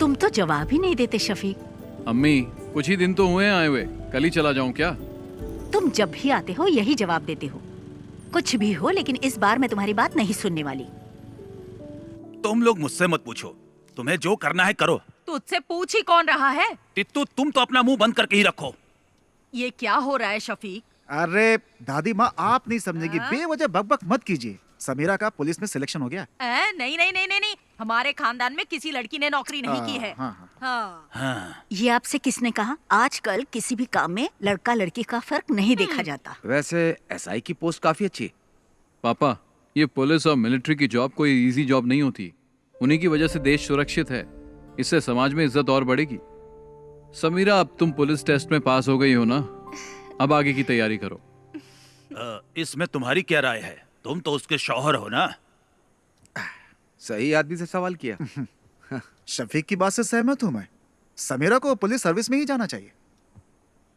तुम तो जवाब ही नहीं देते शफीक। अम्मी कुछ ही दिन तो हुए हैं आए हुए, कल ही चला जाऊं क्या? तुम जब भी आते हो यही जवाब देते हो। कुछ भी हो, लेकिन इस बार मैं तुम्हारी बात नहीं सुनने वाली। तुम लोग मुझसे मत पूछो, तुम्हें जो करना है करो। तुझसे पूछ ही कौन रहा है? तित्तू तुम तो अपना मुंह बंद करके ही रखो। ये क्या हो रहा है शफीक? अरे दादी माँ, आप नहीं समझेगी, बेवजह बकबक मत कीजिए। समीरा का पुलिस में सिलेक्शन हो गया। नहीं नहीं नहीं नहीं नहीं, हमारे खानदान में किसी लड़की ने नौकरी नहीं की है। हाँ। ये आपसे किसने कहा? आजकल किसी भी काम में लड़का लड़की का फर्क नहीं देखा जाता। वैसे एसआई की पोस्ट काफी अच्छी है। पापा, ये पुलिस और मिलिट्री की जॉब कोई इजी जॉब नहीं होती। उन्हीं की वजह से देश सुरक्षित है। इससे समाज में इज्जत और बढ़ेगी। समीरा, अब तुम पुलिस टेस्ट में पास हो गई हो ना, अब आगे की तैयारी करो। इसमें तुम्हारी क्या राय है? तुम तो उसके शौहर हो ना। सही आदमी से सवाल किया। शफीक की बात से सहमत हूँ मैं। समीरा को पुलिस सर्विस में ही जाना चाहिए।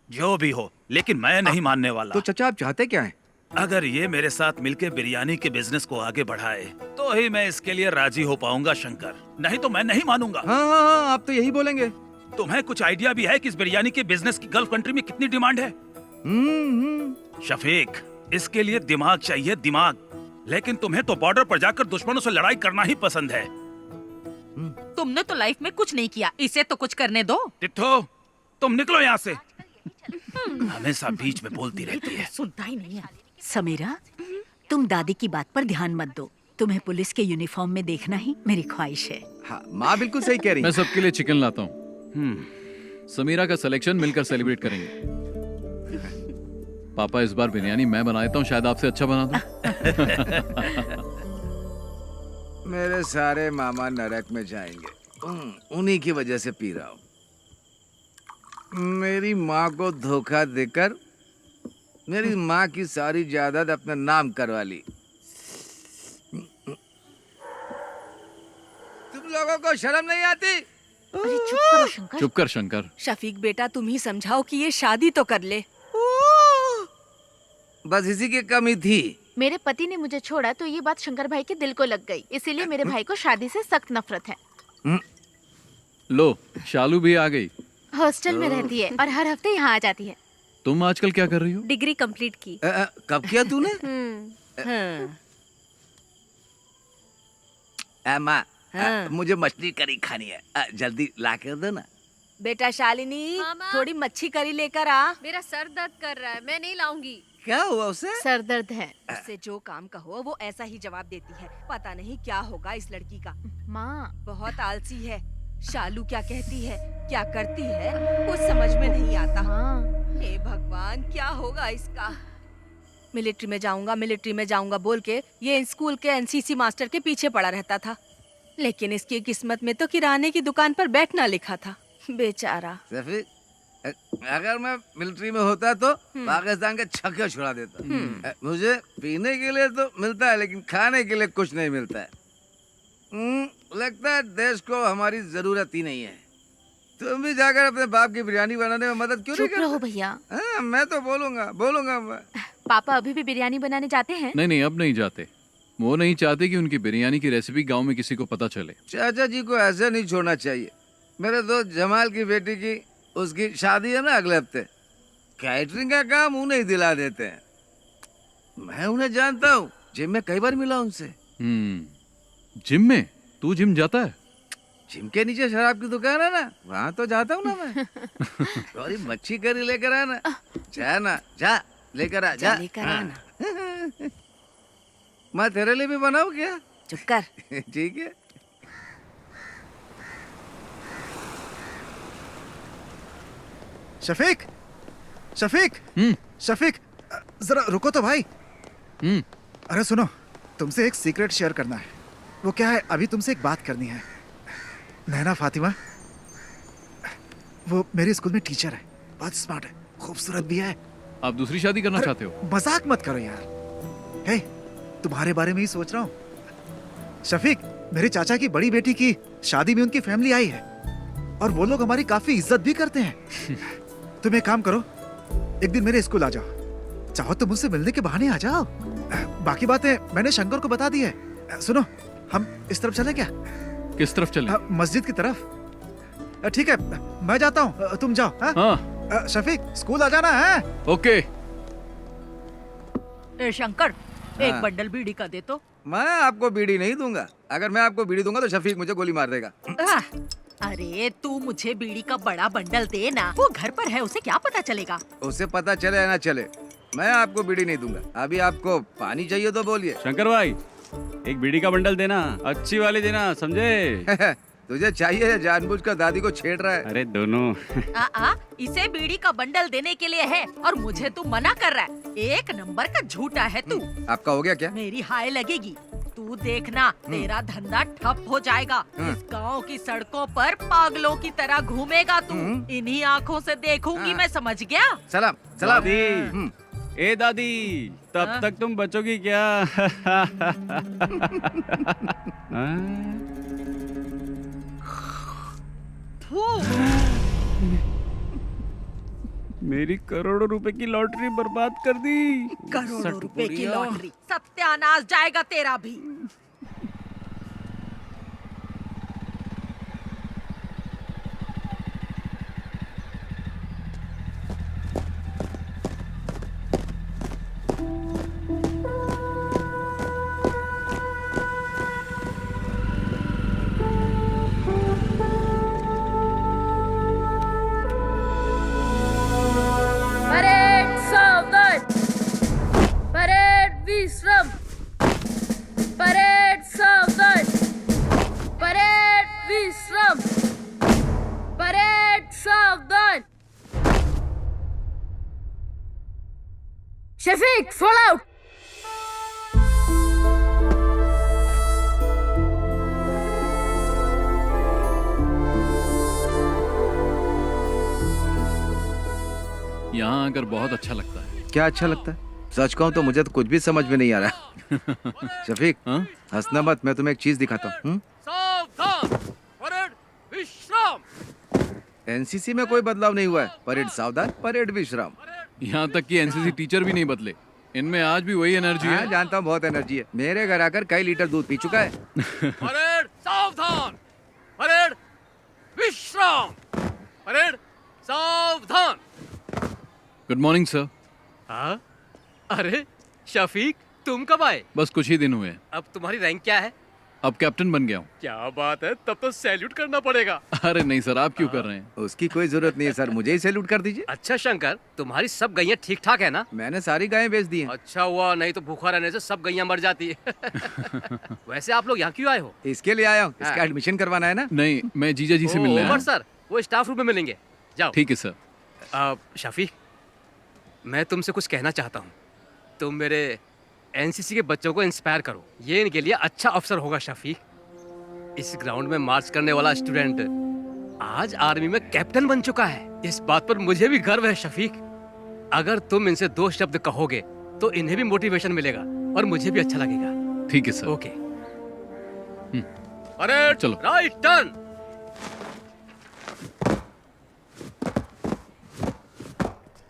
जो भी हो, लेकिन मैं नहीं मानने वाला। तो चाचा, आप चाहते क्या हैं? अगर ये मेरे साथ मिलके बिरयानी के बिजनेस को आगे बढ़ाए तो ही मैं इसके लिए राजी हो पाऊंगा शंकर, नहीं तो मैं नहीं मानूंगा। हाँ, आप तो यही बोलेंगे। तुम्हें कुछ आइडिया भी है कि इस बिरयानी के बिजनेस की गल्फ कंट्री में कितनी डिमांड है? शफीक, इसके लिए दिमाग चाहिए, दिमाग। लेकिन तुम्हें तो बॉर्डर पर जाकर दुश्मनों से लड़ाई करना ही पसंद है। तुमने तो लाइफ में कुछ नहीं किया, इसे तो कुछ करने दो। तित्थो, तुम निकलो यहाँ से। हमेशा बीच में बोलती रहती है। सुनता ही नहीं है। समीरा, तुम दादी की बात पर ध्यान मत दो। तुम्हें पुलिस के यूनिफॉर्म में देखना ही मेरी ख्वाहिश है। हाँ, माँ बिल्कुल सही कह रही। मैं सबके लिए चिकन लाता हूँ। समीरा का सिलेक्शन मिलकर सेलिब्रेट करेंगे। पापा, इस बार बिरयानी मैं बना देता हूँ, शायद आपसे अच्छा बना दूं। मेरे सारे मामा नरक में जाएंगे। उन्हीं की वजह से पी रहा हूँ। मेरी माँ को धोखा देकर मेरी माँ की सारी जायदाद अपने नाम करवा ली। तुम लोगों को शर्म नहीं आती? अरे चुप करो शंकर। चुप कर शंकर। शफीक बेटा, तुम ही समझाओ कि ये शादी तो कर ले। बस इसी की कमी थी। मेरे पति ने मुझे छोड़ा तो ये बात शंकर भाई के दिल को लग गई, इसीलिए मेरे भाई को शादी से सख्त नफरत है। लो, शालू भी आ गई। हॉस्टल में रहती है और हर हफ्ते यहाँ आ जाती है। तुम आजकल क्या कर रही हो? डिग्री कंप्लीट की। कब किया तूने? माँ, मुझे मछली करी खानी है, जल्दी ला कर दो ना। बेटा शालिनी, थोड़ी मच्छी करी लेकर आ। मेरा सर दर्द कर रहा है, मैं नहीं लाऊंगी। क्या हुआ उसे? सर दर्द है। उससे जो काम कहो वो ऐसा ही जवाब देती है। पता नहीं क्या होगा इस लड़की का। माँ, बहुत आलसी है। शालू क्या कहती है, क्या करती है, कुछ समझ में नहीं आता। हे भगवान, क्या होगा इसका। मिलिट्री में जाऊंगा बोल के ये स्कूल के एनसीसी मास्टर के पीछे पड़ा रहता था, लेकिन इसकी किस्मत में तो किराने की दुकान पर बैठना लिखा था। बेचारा। अगर मैं मिलिट्री में होता तो पाकिस्तान के छक्के छुड़ा देता। मुझे पीने के लिए तो मिलता है, लेकिन खाने के लिए कुछ नहीं मिलता है। लगता है देश को हमारी जरूरत ही नहीं है। तुम भी जाकर अपने बाप की बिरयानी बनाने में मदद क्यों नहीं करते? चुप रहो भैया। मैं तो बोलूंगा मैं। पापा अभी भी बिरयानी बनाने जाते हैं? नहीं, अब नहीं जाते। वो नहीं चाहते कि उनकी बिरयानी की रेसिपी गांव में किसी को पता चले। चाचा जी को ऐसे नहीं छोड़ना चाहिए। मेरे दोस्त जमाल की बेटी की उसकी शादी है ना अगले हफ्ते। कैटरिंग का काम उन्हें ही दिला देते हैं। मैं उन्हें जानता हूँ, जिम में कई बार मिला उनसे। जिम में? तू जिम जाता है? जिम के नीचे शराब की दुकान है ना, वहाँ तो जाता हूँ ना मैं। थोड़ी मच्छी करी लेकर आना। जा लेकर आ जा। लेकर आना। मैं तेरे लिए भी बनाऊँ क्या? चुप कर। ठीक है। शफीक, शफीक, जरा रुको तो भाई। अरे सुनो, तुमसे एक सीक्रेट शेयर करना है। वो क्या है, अभी तुमसे एक बात करनी है। नैना फातिमा, वो मेरे स्कूल में टीचर है, बहुत स्मार्ट है, खूबसूरत भी है। आप दूसरी शादी करना चाहते हो? मजाक मत करो यार। हे, तुम्हारे बारे में ही सोच रहा हूँ। शफीक, मेरे चाचा की बड़ी बेटी की शादी में उनकी फैमिली आई है और वो लोग हमारी काफी इज्जत भी करते हैं। तुम एक काम करो, एक दिन मेरे स्कूल आ जाओ। चाहो तो मुझसे मिलने के बहाने आ जाओ। बाकी बातें मैंने शंकर को बता दी है। सुनो, हम इस तरफ चले क्या? किस तरफ चले? मस्जिद की तरफ। ठीक है, मैं जाता हूँ, तुम जाओ। हाँ? हाँ शफीक, स्कूल आ जाना है। ओके। ए शंकर, एक हाँ। बंडल बीड़ी का दे तो। मैं आपको बीड़ी नहीं दूंगा। अगर मैं आपको बीड़ी दूंगा तो शफीक मुझे गोली मार देगा। अरे तू मुझे बीड़ी का बड़ा बंडल दे ना, वो घर पर है, उसे क्या पता चलेगा। उसे पता चले या ना चले, मैं आपको बीड़ी नहीं दूंगा। अभी आपको पानी चाहिए तो बोलिए। शंकर भाई, एक बीड़ी का बंडल देना, अच्छी वाली देना, समझे? तुझे चाहिए या जानबूझकर दादी को छेड़ रहा है? अरे दोनों। इसे बीड़ी का बंडल देने के लिए है और मुझे तू मना कर रहा है। एक नंबर का झूठा है तू। आपका हो गया क्या? मेरी हाय लगेगी। तू देखना, तेरा धंधा ठप हो जाएगा। इस गांव की सड़कों पर पागलों की तरह घूमेगा तू। इन्हीं आँखों से देखूंगी मैं, समझ गया? सलाम सलाम। दादी, ए दादी, तब तक तुम बचोगी क्या? मेरी करोड़ों रुपए की लॉटरी बर्बाद कर दी। करोड़ों रुपए की लॉटरी, सत्यानाश जाएगा तेरा भी। परेड सावधान, परेड विश्राम, परेड सावधान, परेड विश्राम, परेड सावधान। Shafiq, fall out. यहाँ आकर बहुत अच्छा लगता है। क्या अच्छा लगता है? सच कहूँ तो मुझे तो कुछ भी समझ में नहीं आ रहा। शफीक, हंसना मत, मैं तुम्हें एक चीज दिखाता हूँ। एनसीसी में कोई बदलाव नहीं हुआ है। परेड सावधान, परेड विश्राम। यहाँ तक कि एनसीसी टीचर भी नहीं बदले, इनमें आज भी वही एनर्जी है। जानता हूँ, बहुत एनर्जी है। मेरे घर आकर कई लीटर दूध पी चुका है। परेड सावधान, परेड विश्राम, परेड सावधान। Good morning sir. हाँ? अरे शफीक, तुम कब आए? बस कुछ ही दिन हुए हैं। अब तुम्हारी रैंक क्या है? अब कैप्टन बन गया हूँ। क्या बात है, तब तो सैल्यूट करना पड़ेगा। अरे नहीं सर, आप क्यों कर रहे हैं? उसकी कोई जरूरत नहीं है सर, मुझे ही सैल्यूट कर दीजिए। अच्छा शंकर, तुम्हारी सब गैया ठीक ठाक है ना? मैंने सारी गायें बेच दी हैं। अच्छा हुआ, नहीं तो भूखा रहने से सब गैया मर जाती है। वैसे आप लोग यहाँ क्यों आए हो? इसके लिए आया हूँ, इसका एडमिशन करवाना है ना। नहीं, मैं जीजा जी से मिलने आया हूँ। सर, वो स्टाफ रूम में मिलेंगे, जाओ। ठीक है सर। शफीक, मैं तुमसे कुछ कहना चाहता हूँ। तुम मेरे एनसीसी के बच्चों को इंस्पायर करो, ये इनके लिए अच्छा अवसर होगा। शफीक, इस ग्राउंड में मार्च करने वाला स्टूडेंट आज आर्मी में कैप्टन बन चुका है। इस बात पर मुझे भी गर्व है। शफीक, अगर तुम इनसे 2 शब्द कहोगे तो इन्हें भी मोटिवेशन मिलेगा और मुझे भी अच्छा लगेगा। ठीक है सर। ओके। अरे चलो। Right turn.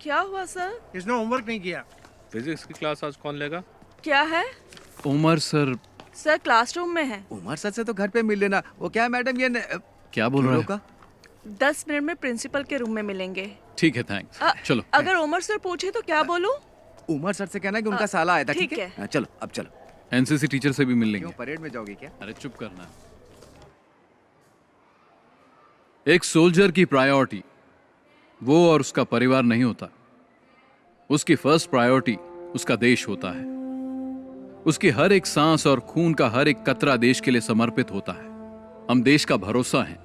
क्या हुआ सर? इसने होमवर्क नहीं किया। फिजिक्स की क्लास आज कौन लेगा? क्या है? उमर सर। सर क्लासरूम में है। उमर सर से तो घर पे मिल लेना। वो क्या मैडम, ये क्या बोल रहे हो? 10 मिनट में प्रिंसिपल के रूम में मिलेंगे। ठीक है, थैंक्स। चलो। अगर उमर सर पूछे तो क्या बोलूं? उमर सर से कहना कि उनका साला आया था। ठीक ठीक है, चलो अब चलो। एनसीसी टीचर से भी मिल लेंगे। क्यों, परेड में जाओगे क्या? अरे चुप करना। एक सोल्जर की प्रायोरिटी वो और उसका परिवार नहीं होता। उसकी फर्स्ट प्रायोरिटी उसका देश होता है। उसकी हर एक सांस और खून का हर एक कतरा देश के लिए समर्पित होता है। हम देश का भरोसा हैं।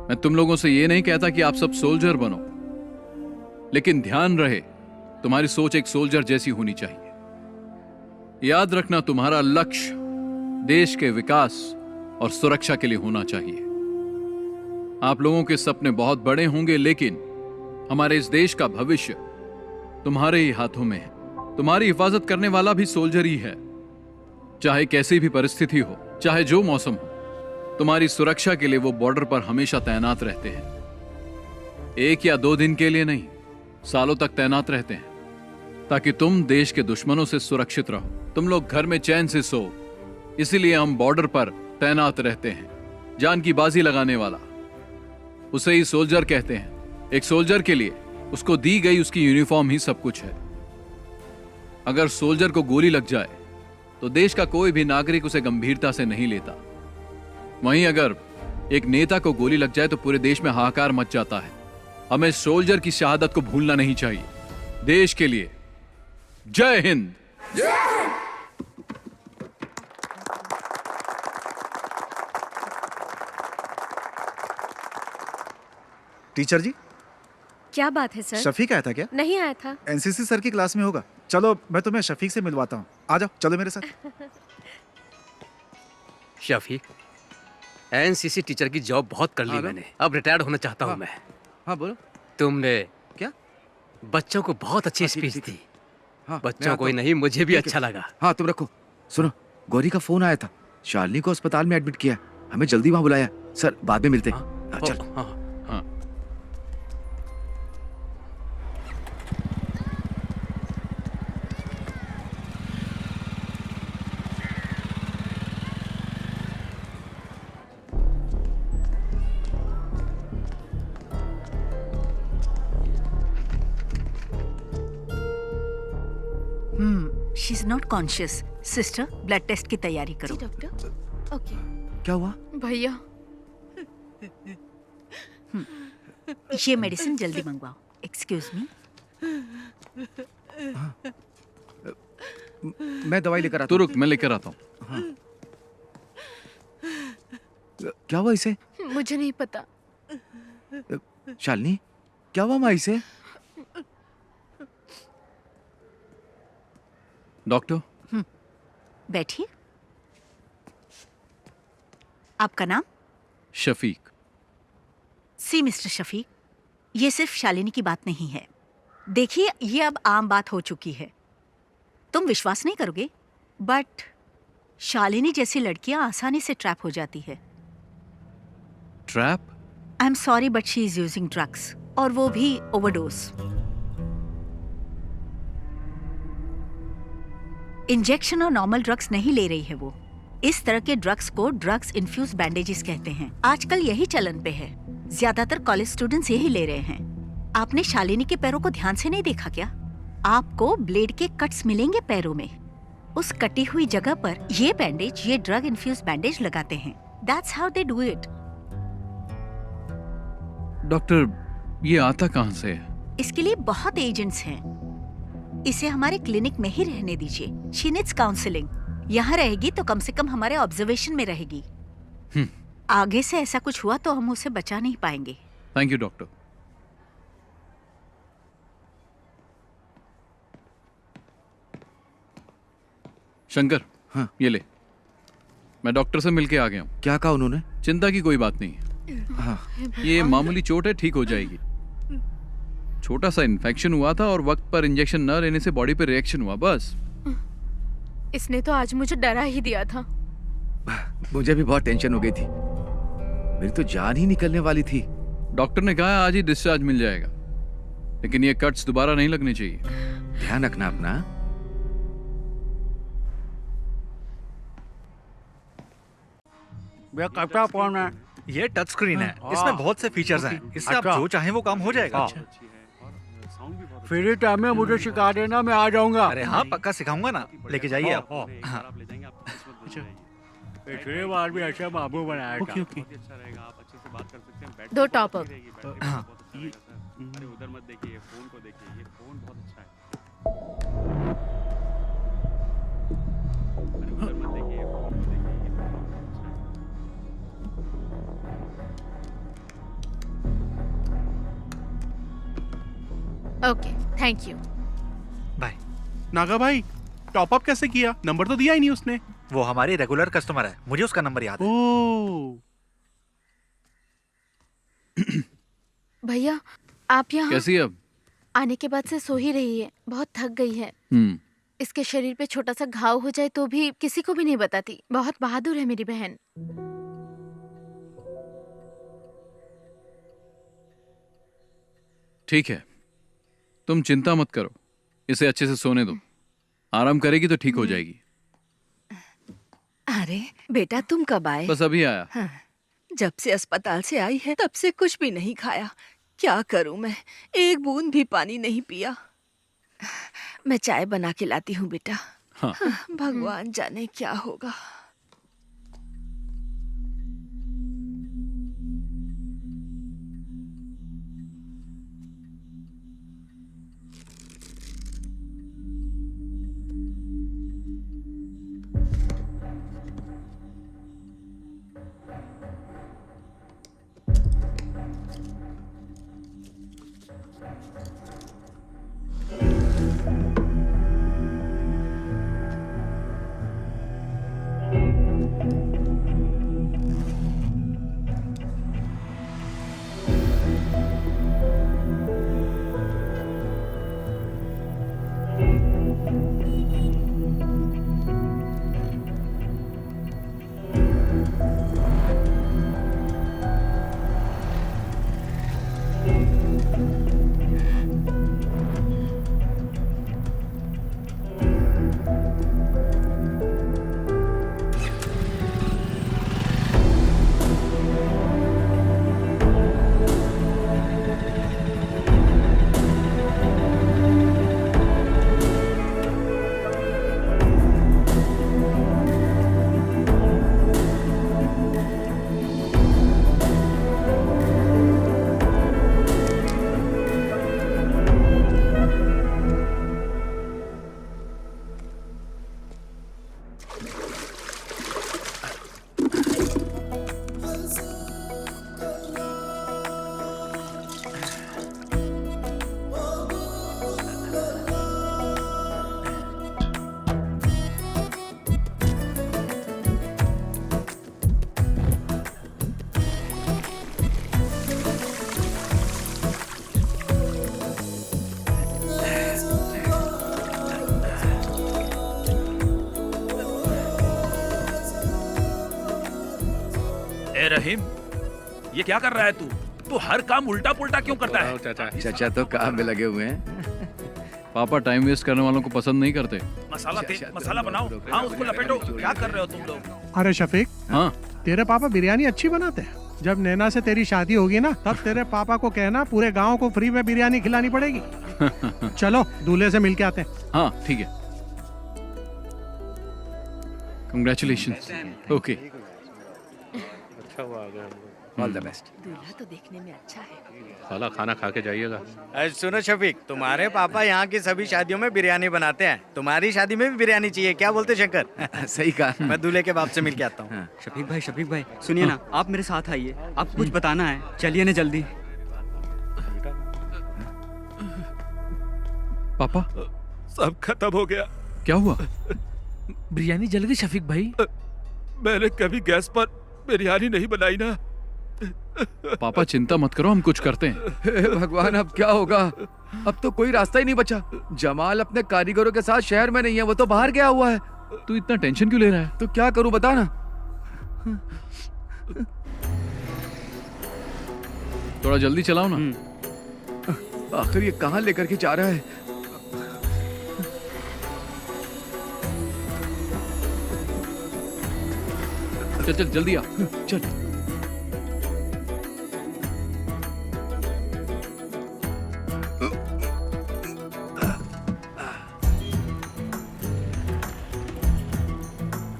मैं तुम लोगों से ये नहीं कहता कि आप सब सोल्जर बनो, लेकिन ध्यान रहे तुम्हारी सोच एक सोल्जर जैसी होनी चाहिए। याद रखना, तुम्हारा लक्ष्य देश के विकास और सुरक्षा के लिए होना चाहिए। आप लोगों के सपने बहुत बड़े होंगे, लेकिन हमारे इस देश का भविष्य तुम्हारे ही हाथों में है। तुम्हारी हिफाजत करने वाला भी सोल्जर ही है। चाहे कैसी भी परिस्थिति हो, चाहे जो मौसम हो, तुम्हारी सुरक्षा के लिए वो बॉर्डर पर हमेशा तैनात रहते हैं। 1 या 2 दिन के लिए नहीं, सालों तक तैनात रहते हैं, ताकि तुम देश के दुश्मनों से सुरक्षित रहो, तुम लोग घर में चैन से सो। इसीलिए हम बॉर्डर पर तैनात रहते हैं। जान की बाजी लगाने वाला उसे ही सोल्जर कहते हैं। एक सोल्जर के लिए उसको दी गई उसकी यूनिफॉर्म ही सब कुछ है। अगर सोल्जर को गोली लग जाए तो देश का कोई भी नागरिक उसे गंभीरता से नहीं लेता। वहीं अगर एक नेता को गोली लग जाए तो पूरे देश में हाहाकार मच जाता है। हमें सोल्जर की शहादत को भूलना नहीं चाहिए। देश के लिए जय हिंद। टीचर जी, क्या बात है सर? शफीक आया था क्या? नहीं आया था। एनसीसी सर की क्लास में होगा। चलो मैं तुम्हें शफीक से मिलवाता हूँ। आ जाओ, चलो मेरे साथ। शफीक, एनसीसी टीचर की जॉब बहुत कर ली मैंने, अब रिटायर्ड होना चाहता हूँ मैं। हाँ बोलो। तुमने क्या बच्चों को बहुत अच्छी स्पीच दी। हाँ, बच्चों को ही नहीं, मुझे भी अच्छा लगा। हाँ तुम रखो। सुनो, गौरी का फोन आया था। शालिनी को अस्पताल में एडमिट किया, हमें जल्दी वहाँ बुलाया। सर बाद में मिलते हैं। चल। हाँ। She is not conscious. Sister, blood test की तैयारी करो। डॉक्टर। ओके। क्या हुआ? भैया, ये मेडिसिन जल्दी मंगवाओ। Excuse me. मैं दवाई लेकर आता तो हूँ। रुक, मैं लेकर आता हूँ। हाँ। क्या हुआ इसे? मुझे नहीं पता। शालिनी, क्या हुआ माँ इसे? डॉक्टर। बैठिए। आपका नाम? शफीक। सी मिस्टर शफीक, ये सिर्फ शालिनी की बात नहीं है। देखिए, ये अब आम बात हो चुकी है। तुम विश्वास नहीं करोगे, बट शालिनी जैसी लड़कियां आसानी से ट्रैप हो जाती है। Trap? I am sorry but she is using drugs, और वो भी ओवरडोज। इंजेक्शन और नॉर्मल ड्रग्स नहीं ले रही है वो। इस तरह के ड्रग्स को ड्रग्स इन्फ्यूज बैंडेजेस कहते हैं। आजकल यही चलन पे है। ज्यादातर कॉलेज स्टूडेंट्स यही ले रहे हैं। आपने शालिनी के पैरों को ध्यान से नहीं देखा क्या? आपको ब्लेड के कट्स मिलेंगे पैरों में। उस कटी हुई जगह पर ये बैंडेज, ये ड्रग इन्फ्यूज बैंडेज लगाते हैं। That's how they do it. Doctor, ये आता कहाँ से है? इसके लिए बहुत एजेंट्स हैं। इसे हमारे क्लिनिक में ही रहने दीजिए। She needs counselling. यहाँ रहेगी तो कम से कम हमारे ऑब्जर्वेशन में रहेगी। आगे से ऐसा कुछ हुआ तो हम उसे बचा नहीं पाएंगे। Thank you doctor. शंकर, हाँ ये ले। मैं डॉक्टर से मिलके आ गया हूँ। क्या कहा उन्होंने? चिंता की कोई बात नहीं है। हाँ। ये मामूली चोट है, ठीक हो जाएगी। छोटा सा इन्फेक्शन हुआ था और वक्त पर इंजेक्शन न लेने से बॉडी पे रिएक्शन हुआ, बस। इसने तो आज मुझे डरा ही दिया था। मुझे भी बहुत टेंशन हो गई थी। मेरी तो जान ही निकलने वाली थी। डॉक्टर ने कहा आज ही डिस्चार्ज मिल जाएगा, लेकिन ये कट्स दोबारा नहीं लगने चाहिए। ध्यान रखना अपना। भैया कपड़ा कौन है? ये टच स्क्रीन है, इसमें बहुत से फीचर्स हैं। इससे आप जो चाहें वो काम हो जाएगा। फ्री टाइम में मुझे सिखा देना, मैं आ जाऊंगा। अरे हाँ, पक्का सिखाऊंगा ना। लेके जाइए आप। हाँ। पिछले बार भी ऐसा बाबू बनाया था। Okay, okay. अच्छा रहेगा, आप अच्छे से बात कर सकते हैं। 2 टॉप अप। हाँ। अरे उधर मत देखिए, फोन को देखिए। ये फोन बहुत अच्छा है। अरे उधर मत देखिए, फोन को देखिए। ये फोन बहुत अच्छा है। Okay, thank you. Bye. Naga भाई, टॉप अप कैसे किया? नंबर तो दिया ही नहीं उसने। वो हमारी रेगुलर कस्टमर है, मुझे उसका नंबर याद है। ओह। भैया, आप यहाँ कैसी है अब? आने के बाद से सो ही रही है, बहुत थक गई है। इसके शरीर पे छोटा सा घाव हो जाए तो भी किसी को भी नहीं बताती। बहुत बहादुर है मेरी बहन। ठीक है, तुम चिंता मत करो, इसे अच्छे से सोने दो। आराम करेगी तो ठीक हो जाएगी। अरे बेटा, तुम कब आए? बस अभी आया। हाँ, जब से अस्पताल से आई है तब से कुछ भी नहीं खाया। क्या करूं मैं, एक बूंद भी पानी नहीं पिया। मैं चाय बना के लाती हूँ बेटा। हाँ। भगवान जाने क्या होगा। रहीम, ये क्या कर रहा है तू? तू हर काम उल्टा पुल्टा क्यों करता है? चाचा तो काम में लगे हुए हैं। पापा टाइम वेस्ट करने वालों को पसंद नहीं करते। मसाला बनाओ। हाँ, उसको लपेटो। क्या कर रहे हो तुम लोग? अरे शफीक, हाँ तेरे पापा बिरयानी अच्छी बनाते हैं। जब नैना से तेरी शादी होगी ना, तब तेरे पापा को कहना पूरे गांव को फ्री में बिरयानी खिलानी पड़ेगी। चलो दूल्हे से मिलके आते हैं। हाँ ठीक है। Congratulation. Okay, all the best. दूल्हा तो देखने में अच्छा है। साला खाना खा के जाइएगा। अरे सुनो शफीक, तुम्हारे पापा यहाँ की सभी शादियों में बिरयानी बनाते हैं। तुम्हारी शादी में भी बिरयानी चाहिए, क्या बोलते शंकर? सही कहा। मैं दूल्हे के बाप से मिल के आता हूँ। शफीक भाई सुनिए ना, आप मेरे साथ आइए, आपको कुछ बताना है। चलिए ना जल्दी। पापा सब खत्म हो गया। क्या हुआ? बिरयानी जल गई शफीक भाई। मैंने कभी गैस पर बिरयानी नहीं बनाई ना। पापा चिंता मत करो, हम कुछ करते हैं। हे भगवान, अब क्या होगा? अब तो कोई रास्ता ही नहीं बचा। जमाल अपने कारीगरों के साथ शहर में नहीं है, वो तो बाहर गया हुआ है। तू इतना टेंशन क्यों ले रहा है? तो क्या करूं बता ना। थोड़ा जल्दी चलाओ ना। आखिर ये कहाँ लेकर के जा रहा है? चल चल जल्दी आ। चल।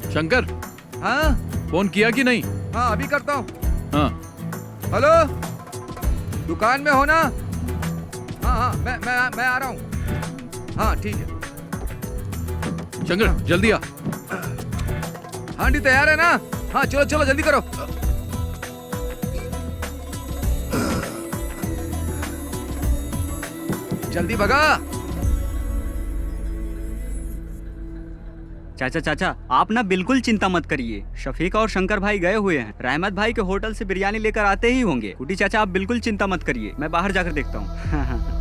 शंकर, हाँ फोन किया कि नहीं? हाँ अभी करता हूँ। हाँ हेलो, दुकान में हो ना? हाँ हाँ मैं आ रहा हूँ। हाँ ठीक है। शंकर जल्दी आ। हांडी तैयार है ना? हाँ चलो चलो जल्दी करो। जल्दी भगा। चाचा आप ना बिल्कुल चिंता मत करिए। शफीक और शंकर भाई गए हुए हैं, रहमत भाई के होटल से बिरयानी लेकर आते ही होंगे। कुटी चाचा आप बिल्कुल चिंता मत करिए, मैं बाहर जाकर देखता हूँ।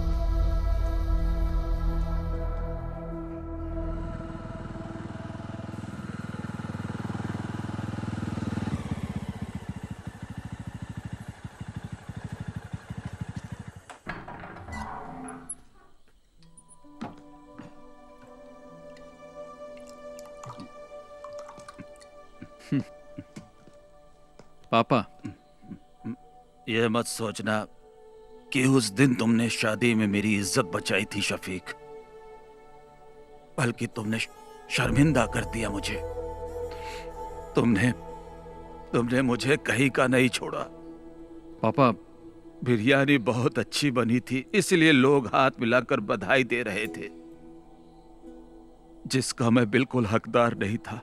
पापा ये मत सोचना कि उस दिन तुमने शादी में मेरी इज्जत बचाई थी शफीक, बल्कि तुमने शर्मिंदा कर दिया मुझे। तुमने मुझे कहीं का नहीं छोड़ा। पापा, बिरयानी बहुत अच्छी बनी थी, इसलिए लोग हाथ मिलाकर बधाई दे रहे थे, जिसका मैं बिल्कुल हकदार नहीं था।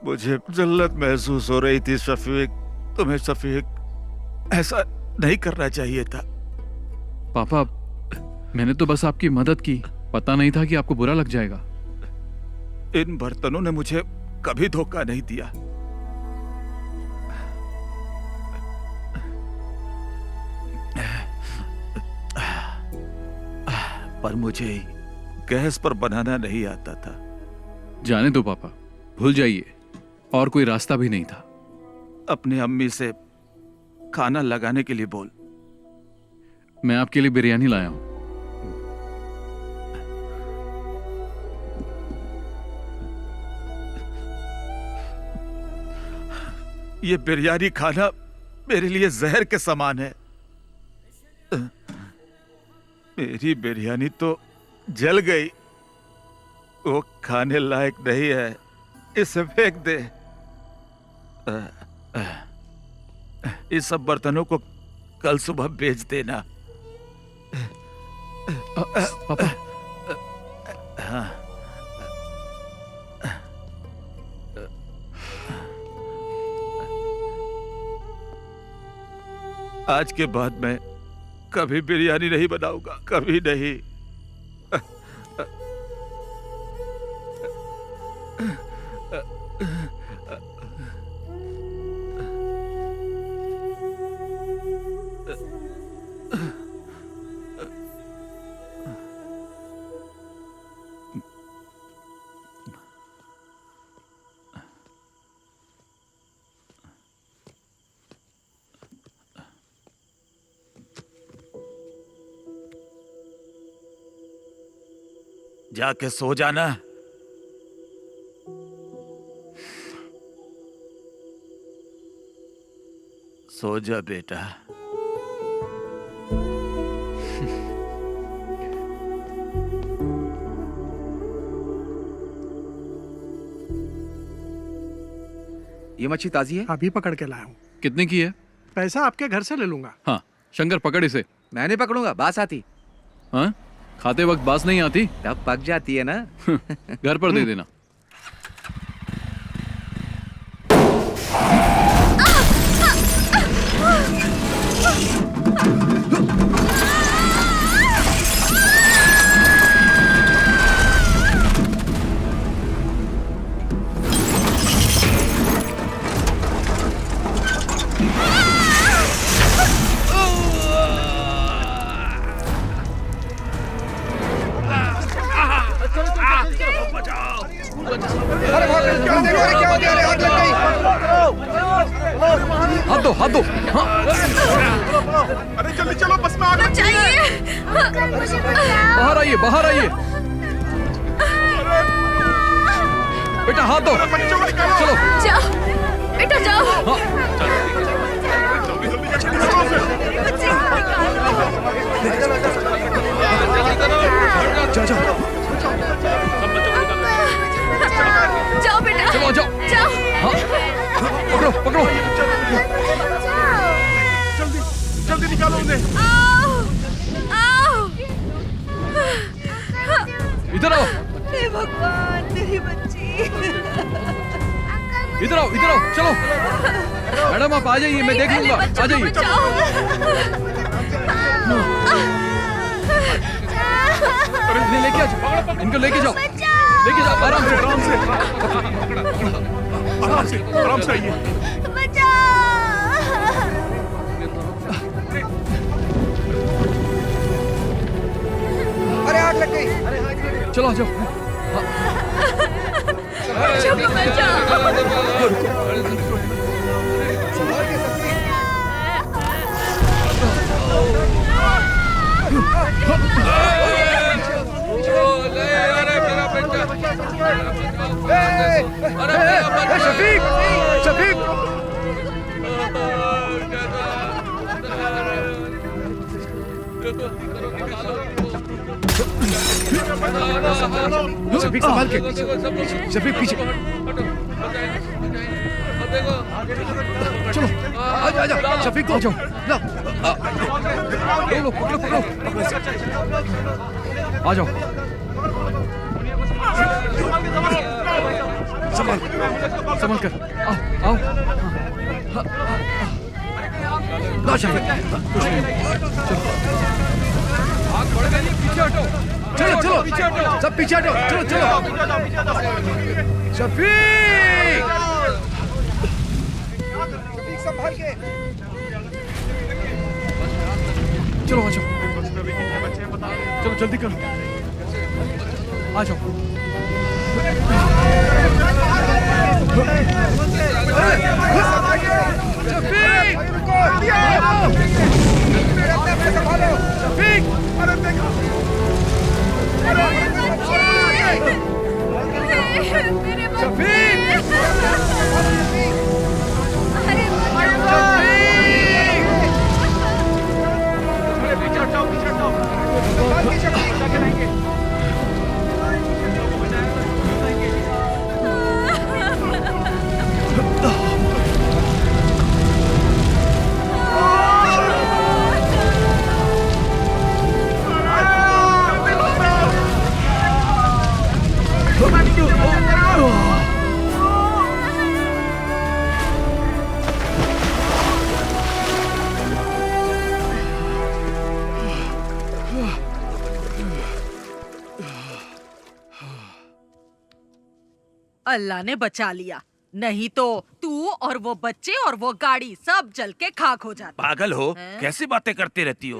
मुझे जल्लत महसूस हो रही थी शफीक। तुम्हें शफीक ऐसा नहीं करना चाहिए था। पापा, मैंने तो बस आपकी मदद की, पता नहीं था कि आपको बुरा लग जाएगा। इन बर्तनों ने मुझे कभी धोखा नहीं दिया। पर मुझे गैस पर बनाना नहीं आता था। जाने दो पापा, भूल जाइए, और कोई रास्ता भी नहीं था। अपने अम्मी से खाना लगाने के लिए बोल। मैं आपके लिए बिरयानी लाया हूं। ये बिरयानी खाना मेरे लिए जहर के समान है। मेरी बिरयानी तो जल गई, वो खाने लायक नहीं है, इसे फेंक दे। इस सब बर्तनों को कल सुबह बेच देना। पापा, हाँ। आज के बाद मैं कभी बिरयानी नहीं बनाऊंगा, कभी नहीं। जाके सो जाना। सो जा बेटा। ये मच्छी ताजी है? अभी पकड़ के लाया हूँ। कितने की है? पैसा आपके घर से ले लूंगा। हाँ, शंकर पकड़ इसे। मैं नहीं पकड़ूंगा, बास आती। हाँ? खाते वक्त बास नहीं आती? तब पक जाती है ना। घर पर दे देना। हाथ दो, हाथ दो। हाँ। अरे जल्दी चलो, बस में आग लग गई है। बाहर आइए, बाहर आइए। बेटा हाथ दो। चलो जाओ बेटा, जाओ। हाँ। जाओ बेटा, चलो जाओ, जाओ। हाँ। पकड़ो, पकड़ो। जल्दी जल्दी निकालो उन्हें। इधर आओ। हे भगवान, तेरी बच्ची। इधर आओ, इधर आओ, चलो। मैडम आप आ जाइए, मैं देख लूंगा। आ जाइए। इन्हें लेके आओ, इनको लेके जाओ, लेके जाओ। आराम से, आराम से, आराम से, आराम से आइए। अरे आग लग गई। चलो आ जाओ। शफीक, शफीक। शफीक संभाल के। शफीक पीछे। चलो आजा शफीक को। लो पकड़ो। आ जाओ। संभाल कर। आओ। लो शफीक। कुछ नहीं। चलो सब पीछे हटो। चलो शफीक संभाल के। चलो आ जाओ। चलो जल्दी करो। आ जाओ। शफीक अरे देखो। अल्लाह ने बचा लिया, नहीं तो तू और वो बच्चे और वो गाड़ी सब जल के खाक हो जाते। पागल हो, हैं? कैसी बातें करती रहती हो?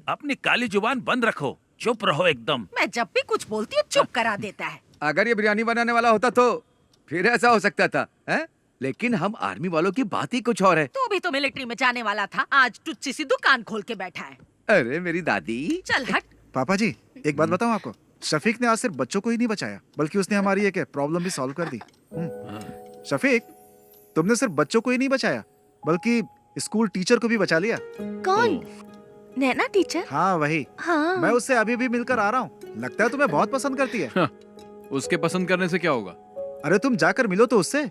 अपनी काली जुबान बंद रखो, चुप रहो एकदम। मैं जब भी कुछ बोलती हूँ चुप करा देता है। अगर ये बिरयानी बनाने वाला होता तो फिर ऐसा हो सकता था, हैं? लेकिन हम आर्मी वालों की बात ही कुछ और है। तू भी तो मिलिट्री में जाने वाला था, आज टुच्ची सी दुकान खोल के बैठा है। अरे मेरी दादी। चल हट। पापा जी एक बात बताऊं आपको, शफीक ने आज सिर्फ बच्चों को ही नहीं बचाया बल्कि उसने हमारी एक प्रॉब्लम भी सॉल्व कर दी। शफीक तुमने सिर्फ बच्चों को ही नहीं बचाया बल्कि स्कूल टीचर को भी बचा लिया। कौन? नैना टीचर? हाँ वही। हाँ। मैं उससे अभी भी मिलकर आ रहा हूँ, लगता है तुम्हें बहुत पसंद करती है। उसके पसंद करने से क्या होगा? अरे तुम जाकर मिलो तो उससे,